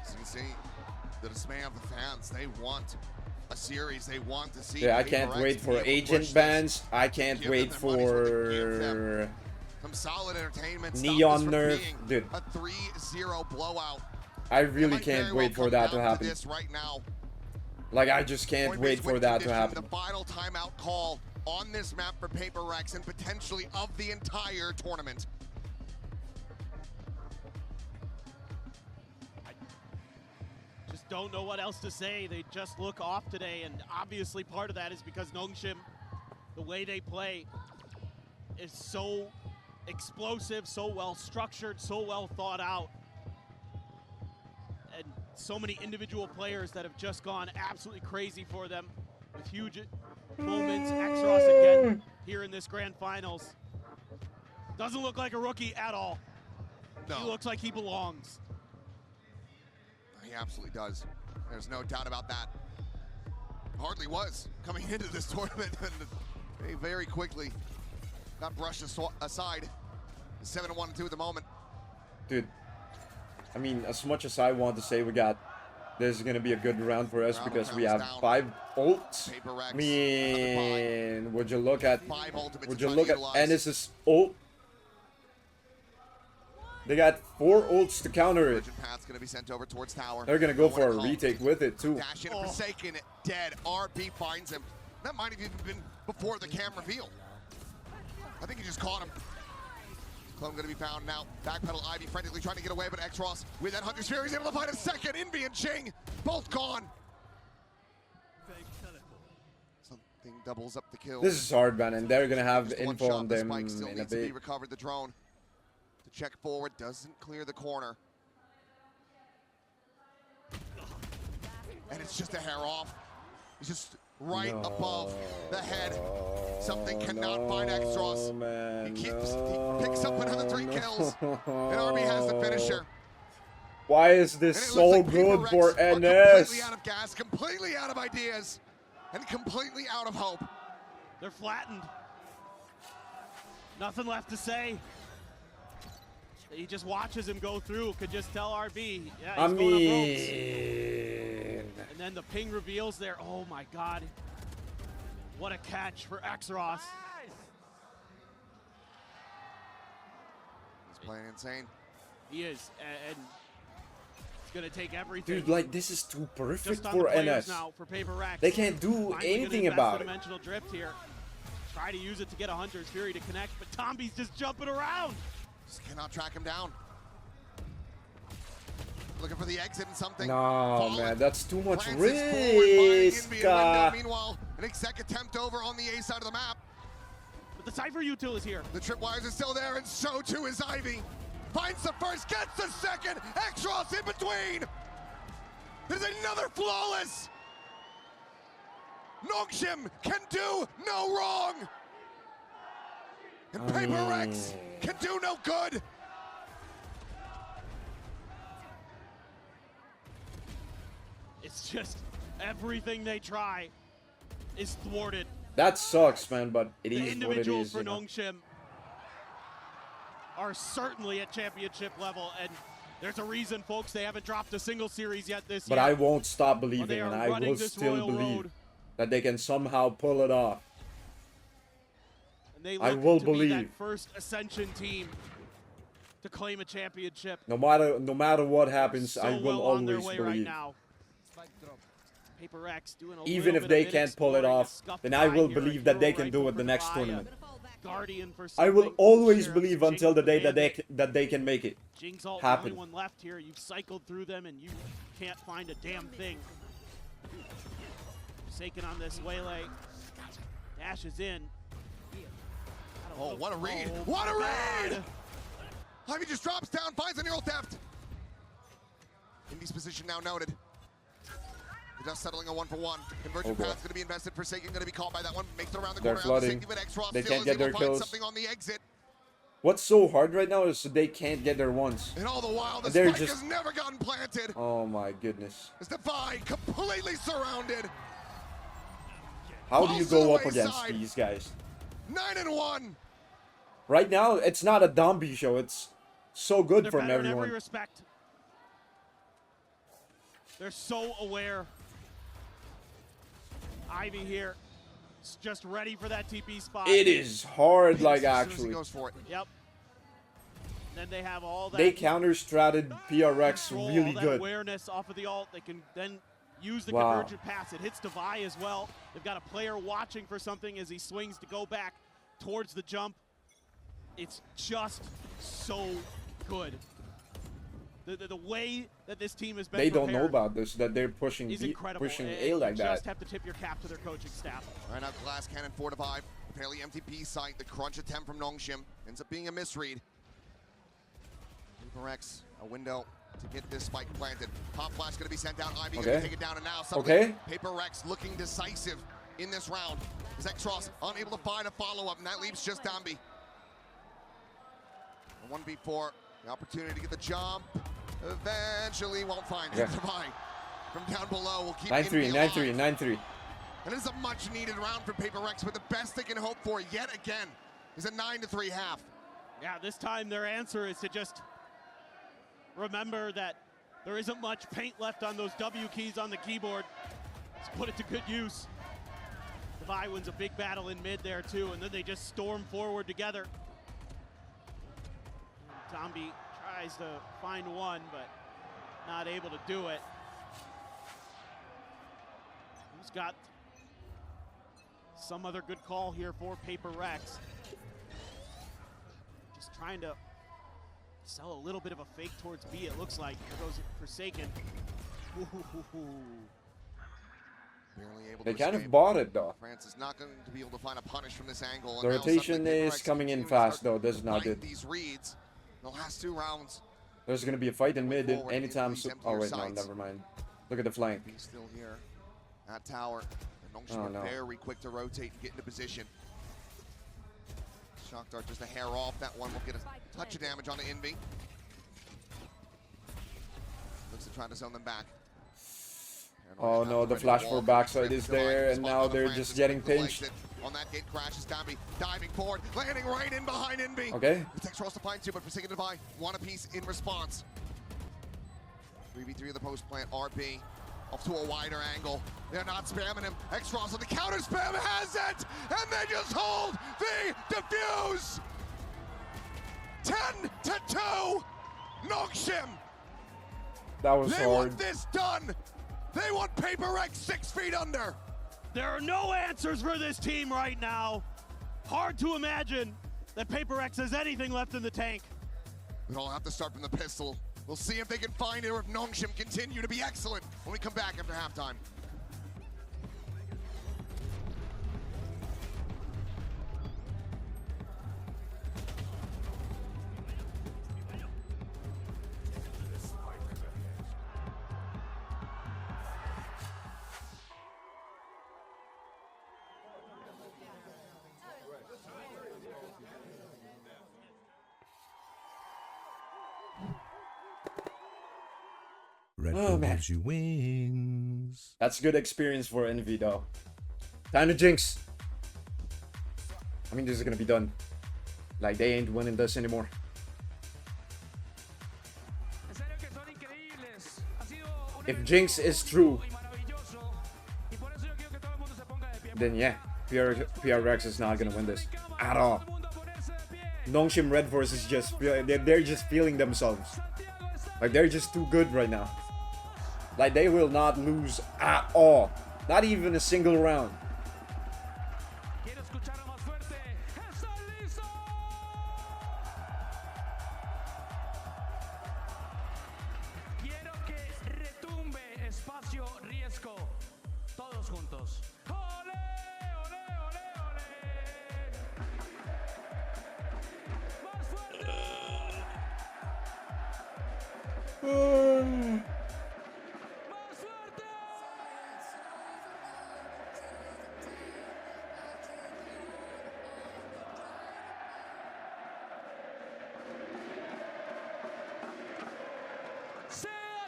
Speaker 2: So you see the dismay of the fans. They want a series. They want to see.
Speaker 4: Yeah, I can't
Speaker 2: PRX
Speaker 4: wait for
Speaker 2: be able to
Speaker 4: agent
Speaker 2: push
Speaker 4: bans.
Speaker 2: this.
Speaker 4: I can't
Speaker 2: Give
Speaker 4: wait
Speaker 2: them their money's worth. Give
Speaker 4: for
Speaker 2: them some solid entertainment. Stop
Speaker 4: Neon
Speaker 2: this from
Speaker 4: nerf.
Speaker 2: being
Speaker 4: Dude,
Speaker 2: a 3-0 blowout.
Speaker 4: I
Speaker 2: It
Speaker 4: really
Speaker 2: might very
Speaker 4: can't
Speaker 2: well
Speaker 4: wait for
Speaker 2: come
Speaker 4: that to
Speaker 2: down
Speaker 4: happen.
Speaker 2: this right now.
Speaker 4: Like, I just can't
Speaker 2: Point
Speaker 4: wait
Speaker 2: based
Speaker 4: for
Speaker 2: win
Speaker 4: that to
Speaker 2: condition,
Speaker 4: happen.
Speaker 2: The final timeout call on this map for PRX and potentially of the entire tournament.
Speaker 1: Just don't know what else to say. They just look off today, and obviously part of that is because Nongshim, the way they play, is so explosive, so well structured, so well thought out. And so many individual players that have just gone absolutely crazy for them with huge moments. X-Ross again here in this grand finals. Doesn't look like a rookie at all.
Speaker 2: No,
Speaker 1: He looks like he belongs.
Speaker 2: he absolutely does. There's no doubt about that. Hardly was coming into this tournament, and they very quickly got brushed aside. 7-1-2 at the moment.
Speaker 4: Dude, I mean, as much as I want to say this is gonna be a good round for us
Speaker 2: Round
Speaker 4: because we
Speaker 2: counts
Speaker 4: have
Speaker 2: down.
Speaker 4: 5 ults.
Speaker 2: PRX,
Speaker 4: I mean, would you look at
Speaker 2: 5 ultimates
Speaker 4: would
Speaker 2: to
Speaker 4: you
Speaker 2: try to
Speaker 4: look at
Speaker 2: utilize.
Speaker 4: Ennis's ult? They got 4 ults to counter it.
Speaker 2: Urgent path's gonna be sent over towards tower.
Speaker 4: They're gonna go
Speaker 2: No one
Speaker 4: for a
Speaker 2: called.
Speaker 4: retake with it too.
Speaker 2: Dash in, Forsaken, dead. RB finds him. That might have even been before the cam reveal. I think he just caught him. Clone gonna be found now. Backpedal Ivy frantically trying to get away, but X-Ross with that Hunter's Fury is able to find a second. Envy and Ching both gone. Something doubles up the kills.
Speaker 4: This is hard, man, and they're gonna have
Speaker 2: Just one
Speaker 4: info
Speaker 2: shot,
Speaker 4: on
Speaker 2: the
Speaker 4: them
Speaker 2: spike still
Speaker 4: in a
Speaker 2: needs to be
Speaker 4: bit.
Speaker 2: recovered. The drone to check forward doesn't clear the corner. And it's just a hair off. It's just right above the head. Something cannot find X-Ross.
Speaker 4: Man,
Speaker 2: He picks up another 3 kills. And RB has the finisher.
Speaker 4: Why is this
Speaker 2: And it
Speaker 4: so
Speaker 2: looks like
Speaker 4: good
Speaker 2: PRX
Speaker 4: for
Speaker 2: are
Speaker 4: NS?
Speaker 2: completely out of gas, completely out of ideas, and completely out of hope.
Speaker 1: They're flattened. Nothing left to say. He just watches him go through. Could just tell RB. Yeah, he's
Speaker 4: I
Speaker 1: going up ropes.
Speaker 4: mean,
Speaker 1: And then the ping reveals there. Oh my God. What a catch for X-Ross.
Speaker 2: He's playing insane.
Speaker 1: He is. And it's going to take everything.
Speaker 4: dude, like this is too perfect
Speaker 1: just on
Speaker 4: for
Speaker 1: the players
Speaker 4: NS.
Speaker 1: now for PRX.
Speaker 4: They can't do
Speaker 1: Finally
Speaker 4: anything
Speaker 1: gonna
Speaker 4: about
Speaker 1: invest
Speaker 4: it.
Speaker 1: the dimensional drift here. Try to use it to get a Hunter's Fury to connect, but Tomby's just jumping around.
Speaker 2: Just cannot track him down. Looking for the exit and something.
Speaker 4: No,
Speaker 2: Fallen.
Speaker 4: man, that's too much
Speaker 2: Francis forward, finding
Speaker 4: risk.
Speaker 2: Envy in window. Meanwhile, An exec attempt over on the A side of the map.
Speaker 1: But the Cypher util is here.
Speaker 2: The tripwires are still there, and so too is Ivy. Finds the first, gets the second. X-Ross in between. There's another flawless. Nongshim can do no wrong. And PRX can do no good.
Speaker 1: It's just everything they try is thwarted.
Speaker 4: That sucks, man, but it
Speaker 1: the
Speaker 4: is what it
Speaker 1: individuals
Speaker 4: is.
Speaker 1: for Nongshim are certainly at championship level, and there's a reason, folks, they haven't dropped a single series yet this year.
Speaker 4: But I won't stop believing, and I will still believe that they can somehow pull it off.
Speaker 1: And they
Speaker 4: I will
Speaker 1: to
Speaker 4: believe.
Speaker 1: Be that first Ascension team to claim a championship.
Speaker 4: No matter what happens,
Speaker 1: So
Speaker 4: I will
Speaker 1: well on their
Speaker 4: always
Speaker 1: way
Speaker 4: believe.
Speaker 1: Right now. PRX doing a
Speaker 4: Even
Speaker 1: little
Speaker 4: if
Speaker 1: bit
Speaker 4: they
Speaker 1: of
Speaker 4: can't pull it
Speaker 1: exploring, a
Speaker 4: off,
Speaker 1: scuffed
Speaker 4: then I
Speaker 1: by
Speaker 4: will
Speaker 1: here, a
Speaker 4: believe that they
Speaker 1: hero
Speaker 4: can do
Speaker 1: rifle
Speaker 4: it the
Speaker 1: for
Speaker 4: next
Speaker 1: Devaya,
Speaker 4: tournament.
Speaker 1: Guardian for
Speaker 4: I will
Speaker 1: something,
Speaker 4: always
Speaker 1: Sheriff,
Speaker 4: believe
Speaker 1: Jinx
Speaker 4: until the day that
Speaker 1: Bandit.
Speaker 4: they can make it
Speaker 1: Jing's all the
Speaker 4: happen.
Speaker 1: only one left here. You've cycled through them and you can't find a damn thing. Forsaken on this waylay. Dashes in.
Speaker 2: Oh, what a read.
Speaker 1: Oh,
Speaker 2: What a
Speaker 1: my
Speaker 2: read!
Speaker 1: God.
Speaker 2: Ivy just drops down, finds a neural theft. Indy's position now noted. They're just settling a 1-for-1. Convergent
Speaker 4: boy.
Speaker 2: path's going to be invested. Forsaken going to be caught by that one. Makes it around the
Speaker 4: They're
Speaker 2: corner. Out of
Speaker 4: flooding.
Speaker 2: safety, but X-Ross
Speaker 4: They
Speaker 2: still
Speaker 4: can't
Speaker 2: is
Speaker 4: get
Speaker 2: able
Speaker 4: their
Speaker 2: to find
Speaker 4: kills.
Speaker 2: something on the exit.
Speaker 4: What's so hard right now is they can't get their ones.
Speaker 2: And all the while, the
Speaker 4: They're
Speaker 2: spike
Speaker 4: just-
Speaker 2: has never gotten planted.
Speaker 4: Oh my goodness.
Speaker 2: It's Defy completely surrounded.
Speaker 4: How do you
Speaker 2: Pulls to the
Speaker 4: go up against
Speaker 2: wayside.
Speaker 4: these guys?
Speaker 2: 9-1.
Speaker 4: Right now, it's not a Dombie show. It's so good
Speaker 1: They're
Speaker 4: from
Speaker 1: better in every
Speaker 4: everyone.
Speaker 1: respect. They're so aware. Ivy here, is just ready for that TP spot.
Speaker 4: It is hard, like,
Speaker 2: As soon as he
Speaker 4: actually.
Speaker 2: goes for it.
Speaker 1: Yep. Then they have all that.
Speaker 4: They counter-stratted PRX
Speaker 1: control,
Speaker 4: really
Speaker 1: all that
Speaker 4: good.
Speaker 1: awareness off of the ult. They can then use the
Speaker 4: Wow.
Speaker 1: convergent pass. It hits Devay as well. They've got a player watching for something as he swings to go back towards the jump. It's just so good. The way that this team has been
Speaker 4: They don't know
Speaker 1: prepared
Speaker 4: about this, that they're pushing
Speaker 1: is incredible.
Speaker 4: pushing
Speaker 1: And
Speaker 4: A like
Speaker 1: you
Speaker 4: that.
Speaker 1: just have to tip your cap to their coaching staff.
Speaker 2: Right now, glass cannon for Defy. Fairly empty B site. The crunch attempt from Nongshim ends up being a misread. PRX, a window to get this spike planted. Pop flash going to be sent down. Ivy going to take it down, and now suddenly PRX looking decisive in this round. Is X-Ross unable to find a follow-up, and that leaves just Dombie. 1v4, the opportunity to get the jump. Eventually won't find it. Defy from down below will keep
Speaker 4: 9-3, 9-3, 9-3.
Speaker 2: And it is a much-needed round for PRX, but the best they can hope for yet again is a 9-3 half.
Speaker 1: Yeah, this time their answer is to just remember that there isn't much paint left on those W keys on the keyboard. Let's put it to good use. Defy wins a big battle in mid there too, and then they just storm forward together. Dombie tries to find one, but not able to do it. Who's got some other good call here for PRX? Just trying to sell a little bit of a fake towards B, it looks like. Here goes Forsaken.
Speaker 2: Barely able
Speaker 4: They
Speaker 2: to
Speaker 4: kind
Speaker 2: escape.
Speaker 4: of bought it, though.
Speaker 2: France is not going to be able to find a punish from this angle.
Speaker 4: The
Speaker 2: and now
Speaker 4: rotation
Speaker 2: suddenly
Speaker 4: is
Speaker 2: PRX
Speaker 4: coming in
Speaker 2: continue to
Speaker 4: fast,
Speaker 2: start
Speaker 4: though. This is not
Speaker 2: bite
Speaker 4: it.
Speaker 2: These reads, the last two rounds.
Speaker 4: There's going to be a fight in mid
Speaker 2: Forward
Speaker 4: anytime
Speaker 2: into
Speaker 4: soon.
Speaker 2: these
Speaker 4: Oh, wait,
Speaker 2: emptier
Speaker 4: no,
Speaker 2: sights.
Speaker 4: never mind. Look at the flank.
Speaker 2: He's still here at tower. And Nongshim
Speaker 4: Oh,
Speaker 2: are
Speaker 4: no.
Speaker 2: very quick to rotate and get into position. Shock dart just a hair off. That one will get a touch of damage on the Envy. Looks to try to zone them back.
Speaker 4: Oh no, the flash for backside is there, and now they're just getting pinched.
Speaker 2: On that gate crashes Dombie, diving forward, landing right in behind Envy.
Speaker 4: Okay.
Speaker 2: It takes Ross to find two, but Forsaken Defy, one apiece in response. 3v3 of the post plant, RB off to a wider angle. They're not spamming him. X-Ross on the counter spam has it, and they just hold the defuse. 10-2, Nongshim.
Speaker 4: That was
Speaker 2: They
Speaker 4: hard.
Speaker 2: want this done. They want PRX 6 feet under.
Speaker 1: There are no answers for this team right now. Hard to imagine that PRX has anything left in the tank.
Speaker 2: It'll have to start from the pistol. We'll see if they can find it or if Nongshim continue to be excellent when we come back after halftime.
Speaker 6: Red Bull gives you wings.
Speaker 4: That's good experience for Envy though. Time to Jinx. I mean, this is gonna be done. Like, they ain't winning this anymore. If Jinx is true, then yeah, PRX is not gonna win this at all. Nongshim Red Force is just, they're just feeling themselves. Like, they're just too good right now. Like, they will not lose at all. Not even a single round.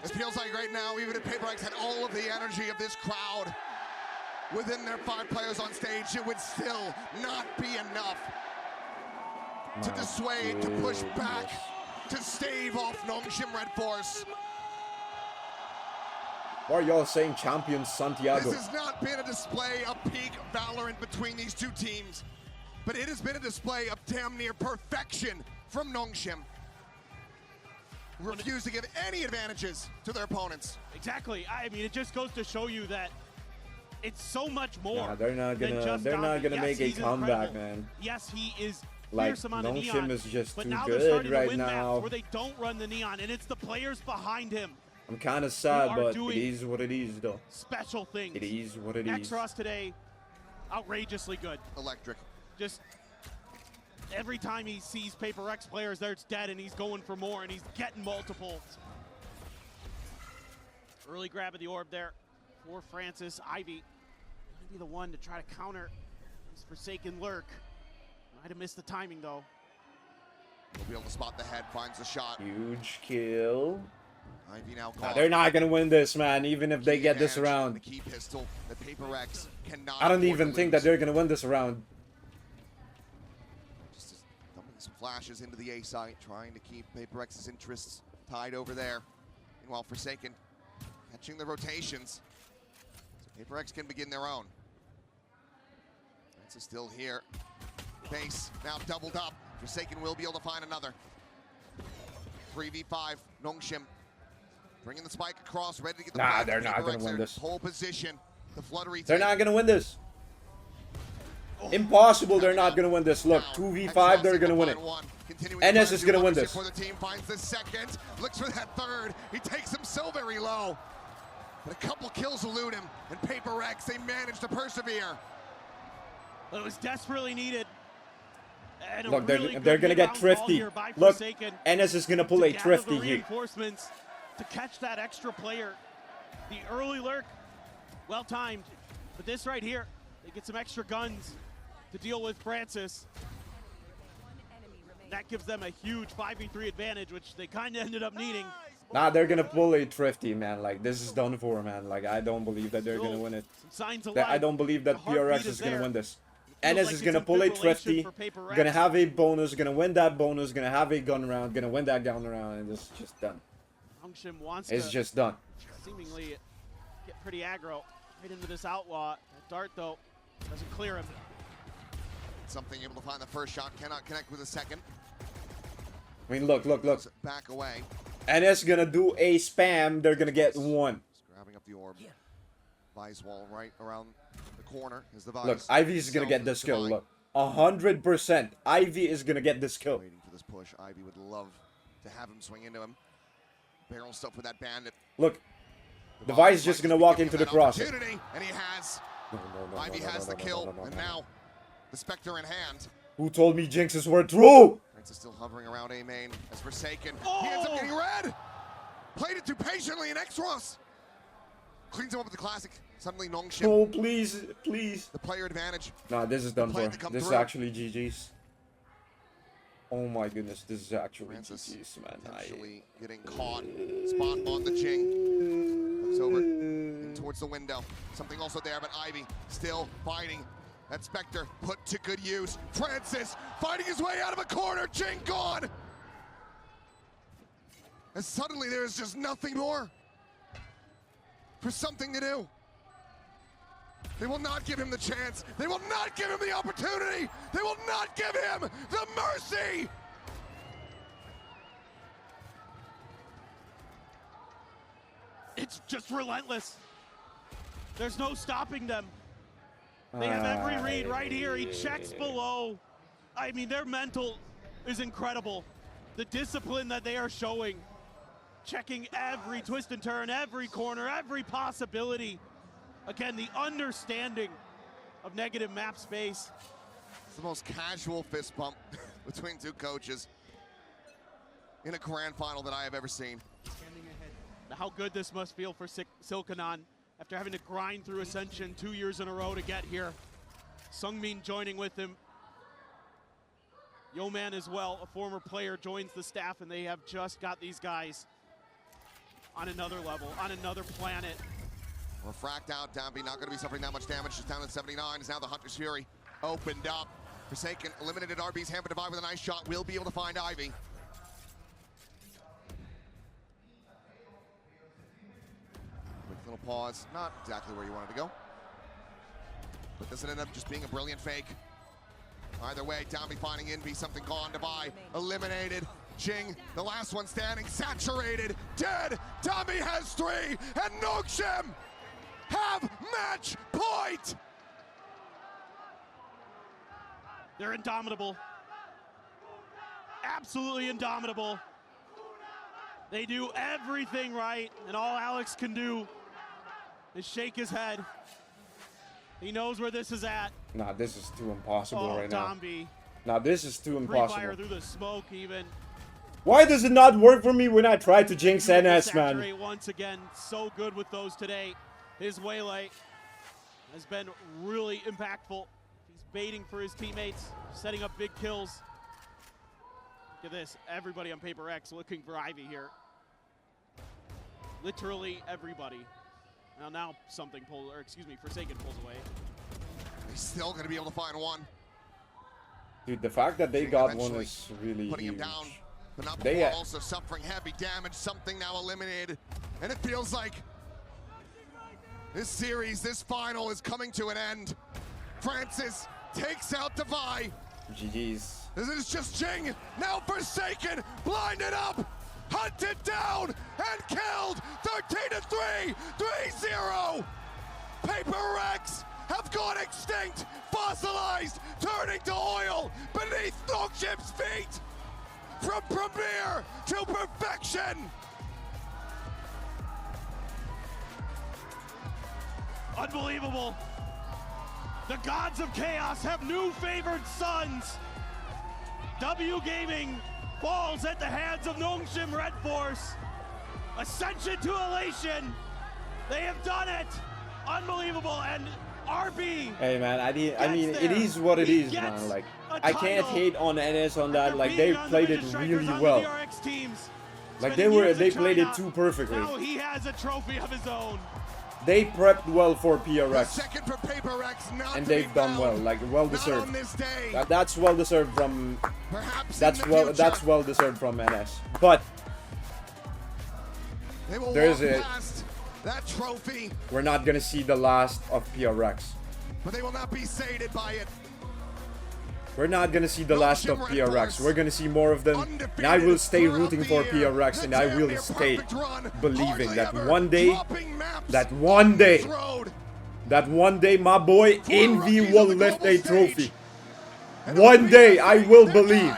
Speaker 2: It feels like right now, even if PRX had all of the energy of this crowd within their 5 players on stage, it would still not be enough to dissuade, to push back, to stave off Nongshim Red Force.
Speaker 4: Why are y'all saying champion Santiago?
Speaker 2: This has not been a display of peak Valorant between these two teams, but it has been a display of damn near perfection from Nongshim. Refuse to give any advantages to their opponents.
Speaker 1: Exactly. I mean, it just goes to show you that it's so much more.
Speaker 4: Nah, they're not gonna make a comeback, man.
Speaker 1: Yes, he is
Speaker 4: like,
Speaker 1: fearsome on the neon,
Speaker 4: Nongshim is just
Speaker 1: but
Speaker 4: too
Speaker 1: now
Speaker 4: good right now.
Speaker 1: Where they don't run the neon, and it's the players behind him.
Speaker 4: I'm kind of sad, but it is what it is, though.
Speaker 1: Special things.
Speaker 4: It is what it is.
Speaker 1: X-Ross today, outrageously good.
Speaker 2: Electric.
Speaker 1: Just every time he sees PRX players there, it's dead, and he's going for more, and he's getting multiples. Early grab of the orb there for Francis. Ivy might be the one to try to counter this Forsaken lurk. Might have missed the timing, though.
Speaker 2: He'll be able to spot the head, finds the shot.
Speaker 4: Huge kill.
Speaker 2: Ivy now
Speaker 4: Nah, they're not gonna win this, man, even if they get this round.
Speaker 2: The key pistol that PRX cannot
Speaker 4: I don't even think that they're gonna win this round.
Speaker 2: Just dumping some flashes into the A site, trying to keep PRX's interests tied over there. Meanwhile, Forsaken catching the rotations, so PRX can begin their own. Francis still here. Base now doubled up. Forsaken will be able to find another. 3v5, Nongshim bringing the spike across, ready to get the
Speaker 4: Nah, they're not gonna win this.
Speaker 2: Pole position. The fluttery.
Speaker 4: They're not gonna win this. Impossible, they're not gonna win this. Look, 2v5, they're gonna win it. NS is gonna win this.
Speaker 2: The team finds the second, looks for that third. He takes him so very low. But a couple kills elude him, and PRX, they manage to persevere.
Speaker 1: Well, it was desperately needed. And
Speaker 4: look,
Speaker 1: really
Speaker 4: they're gonna get thrifty. Look, NS is gonna pull a thrifty here.
Speaker 1: Reinforcements to catch that extra player. The early lurk, well timed. But this right here, they get some extra guns to deal with Francis. That gives them a huge 5v3 advantage, which they kind of ended up needing.
Speaker 4: Nah, they're gonna pull a thrifty, man. Like, this is done for, man. Like, I don't believe that they're gonna win it. I don't believe that PRX is gonna win this. NS is gonna pull a thrifty, gonna have a bonus, gonna win that bonus, gonna have a gun round, gonna win that gun round, and it's just done. It's just done.
Speaker 1: Seemingly get pretty aggro right into this outlaw. That dart, though, doesn't clear him.
Speaker 2: Something able to find the first shot, cannot connect with the second.
Speaker 4: I mean, look.
Speaker 2: Back away.
Speaker 4: NS gonna do a spam, they're gonna get one.
Speaker 2: Just grabbing up the orb. Vice wall right around the corner is the Vice.
Speaker 4: Look, Ivy is gonna get this kill, look. 100%. Ivy is gonna get this kill.
Speaker 2: Waiting for this push. Ivy would love to have him swing into him. Barrel stuff with that bandit.
Speaker 4: Look, the Vice is just gonna walk into the cross.
Speaker 2: And he has. Ivy has the kill, and now the Spectre in hand.
Speaker 4: Who told me Jinxes were true?
Speaker 2: Francis still hovering around A main as Forsaken. He ends up getting red. Played it too patiently, and X-Ross cleans him up with the classic. Suddenly Nongshim.
Speaker 4: Oh, please.
Speaker 2: The player advantage.
Speaker 4: Nah, this is done for. This is actually GG's. Oh my goodness, this is actually
Speaker 2: Francis
Speaker 4: GG's, man.
Speaker 2: potentially getting caught. Spot on the Jing. Looks over in towards the window. Something also there, but Ivy still fighting. That Spectre put to good use. Francis fighting his way out of a corner. Jing gone. And suddenly there is just nothing more for something to do. They will not give him the chance. They will not give him the opportunity. They will not give him the mercy.
Speaker 1: It's just relentless. There's no stopping them. They have every read right here. He checks below. I mean, their mental is incredible. The discipline that they are showing. Checking every twist and turn, every corner, every possibility. Again, the understanding of negative map space.
Speaker 2: It's the most casual fist bump between two coaches in a grand final that I have ever seen.
Speaker 1: How good this must feel for Silkanon after having to grind through Ascension 2 years in a row to get here. Sungmin joining with him. Yeoman as well, a former player, joins the staff, and they have just got these guys on another level, on another planet.
Speaker 2: We're fracked out. Dambi not going to be suffering that much damage. She's down at 79. Is now the Hunter's Fury opened up. Forsaken eliminated RB's Hamper Divide with a nice shot. Will be able to find Ivy. Quick little pause. Not exactly where you wanted to go. But this ended up just being a brilliant fake. Either way, Dambi finding Envy. Something gone. Divide eliminated. Jing, the last one standing, saturated, dead. Dambi has 3, and Nongshim have match point.
Speaker 1: They're indomitable. Absolutely indomitable. They do everything right, and all Alex can do is shake his head. He knows where this is at.
Speaker 4: Nah, this is too impossible right now.
Speaker 1: Dambi.
Speaker 4: Nah, this is too impossible.
Speaker 1: Free fire through the smoke even.
Speaker 4: Why does it not work for me when I try to jinx NS, man?
Speaker 1: Once again, so good with those today. His waylay has been really impactful. He's baiting for his teammates, setting up big kills. Look at this, everybody on PRX looking for Ivy here. Literally everybody. Now something pulls, or excuse me, Forsaken pulls away.
Speaker 2: He's still going to be able to find one.
Speaker 4: Dude, the fact that they got one is really
Speaker 2: putting
Speaker 4: huge.
Speaker 2: him down. But not before also suffering heavy damage. Something now eliminated. And it feels like this series, this final is coming to an end. Francis takes out Divide.
Speaker 4: GG's.
Speaker 2: This is just Jing. Now Forsaken, blinded up, hunted down, and killed. 13-3, 3-0. PRX have gone extinct, fossilized, turning to oil beneath Nongshim's feet. From premiere to perfection.
Speaker 1: Unbelievable. The gods of chaos have new favored sons. W Gaming falls at the hands of Nongshim Red Force. Ascension to elation. They have done it. Unbelievable. And RB.
Speaker 4: Hey man, I mean it is what it is, man. Like I can't hate on NS on that. Like they played it really well. Like they played it too perfectly.
Speaker 1: Now he has a trophy of his own.
Speaker 4: They prepped well for PRX.
Speaker 2: Second for PRX,
Speaker 4: and they've done well, like well deserved. That's well deserved from. That's well deserved from NS. But there's
Speaker 2: that trophy.
Speaker 4: We're not gonna see the last of PRX.
Speaker 2: But they will not be sated by it.
Speaker 4: We're not gonna see the last of PRX. We're gonna see more of them. And I will stay rooting for PRX, and I will stay believing that one day, my boy Envy will lift a trophy. One day, I will believe.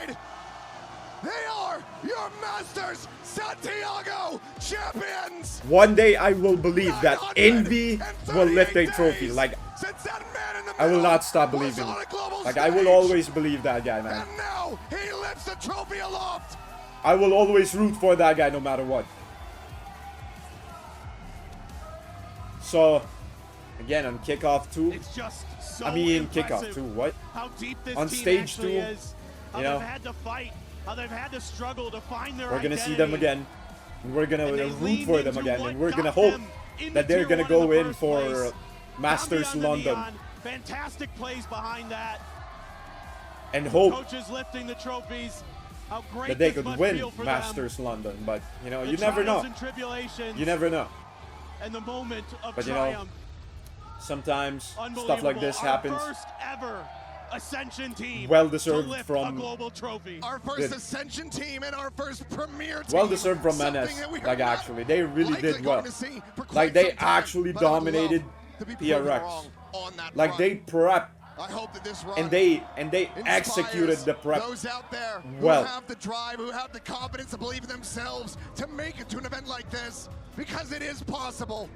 Speaker 2: They are your masters, Santiago champions.
Speaker 4: One day, I will believe that Envy will lift a trophy. Like, I will not stop believing. Like, I will always believe that guy, man.
Speaker 2: And now he lifts the trophy aloft.
Speaker 4: I will always root for that guy no matter what. So, again, on kickoff 2.
Speaker 1: It's just so
Speaker 4: kickoff 2, what?
Speaker 1: How deep this
Speaker 4: on
Speaker 1: team
Speaker 4: stage 2,
Speaker 1: is. how
Speaker 4: you know,
Speaker 1: they've had to fight, how they've had to struggle to find their
Speaker 4: we're gonna
Speaker 1: identity.
Speaker 4: see them again. And we're gonna root for them again, and we're gonna
Speaker 1: got
Speaker 4: hope
Speaker 1: them into
Speaker 4: that they're
Speaker 1: Tier
Speaker 4: gonna
Speaker 1: 1
Speaker 4: go
Speaker 1: the
Speaker 4: in
Speaker 1: first
Speaker 4: for
Speaker 1: place.
Speaker 4: Masters
Speaker 1: Zombie on the
Speaker 4: London
Speaker 1: neon. Fantastic plays behind that.
Speaker 4: and hope
Speaker 1: Coaches lifting the trophies. How great
Speaker 4: that they
Speaker 1: this
Speaker 4: could
Speaker 1: must
Speaker 4: win
Speaker 1: feel for
Speaker 4: Masters London. But you know,
Speaker 1: them.
Speaker 4: you
Speaker 1: The
Speaker 4: never know.
Speaker 1: trials and tribulations
Speaker 4: You never know.
Speaker 1: and the moment of
Speaker 4: But you know,
Speaker 1: triumph.
Speaker 4: sometimes stuff
Speaker 1: Unbelievable.
Speaker 4: like this
Speaker 1: Our
Speaker 4: happens.
Speaker 1: first ever Ascension team
Speaker 4: Well
Speaker 1: to
Speaker 4: deserved
Speaker 1: lift
Speaker 4: from
Speaker 1: a global trophy.
Speaker 2: Our first Ascension team and our first Premier team.
Speaker 4: Well deserved from
Speaker 2: Something
Speaker 4: NS.
Speaker 2: that we are
Speaker 4: Like
Speaker 2: not
Speaker 4: actually, they really
Speaker 2: likely
Speaker 4: did well.
Speaker 2: going to see for quite
Speaker 4: Like they
Speaker 2: some time,
Speaker 4: actually
Speaker 2: but I would love
Speaker 4: dominated
Speaker 2: to be proven
Speaker 4: PRX.
Speaker 2: wrong on that
Speaker 4: Like
Speaker 2: front.
Speaker 4: they prepped
Speaker 2: I hope that this run
Speaker 4: and they
Speaker 2: inspires
Speaker 4: executed the prep
Speaker 2: those out there
Speaker 4: well.
Speaker 2: who have the drive, who have the confidence to believe in themselves to make it to an event like this, because it is possible.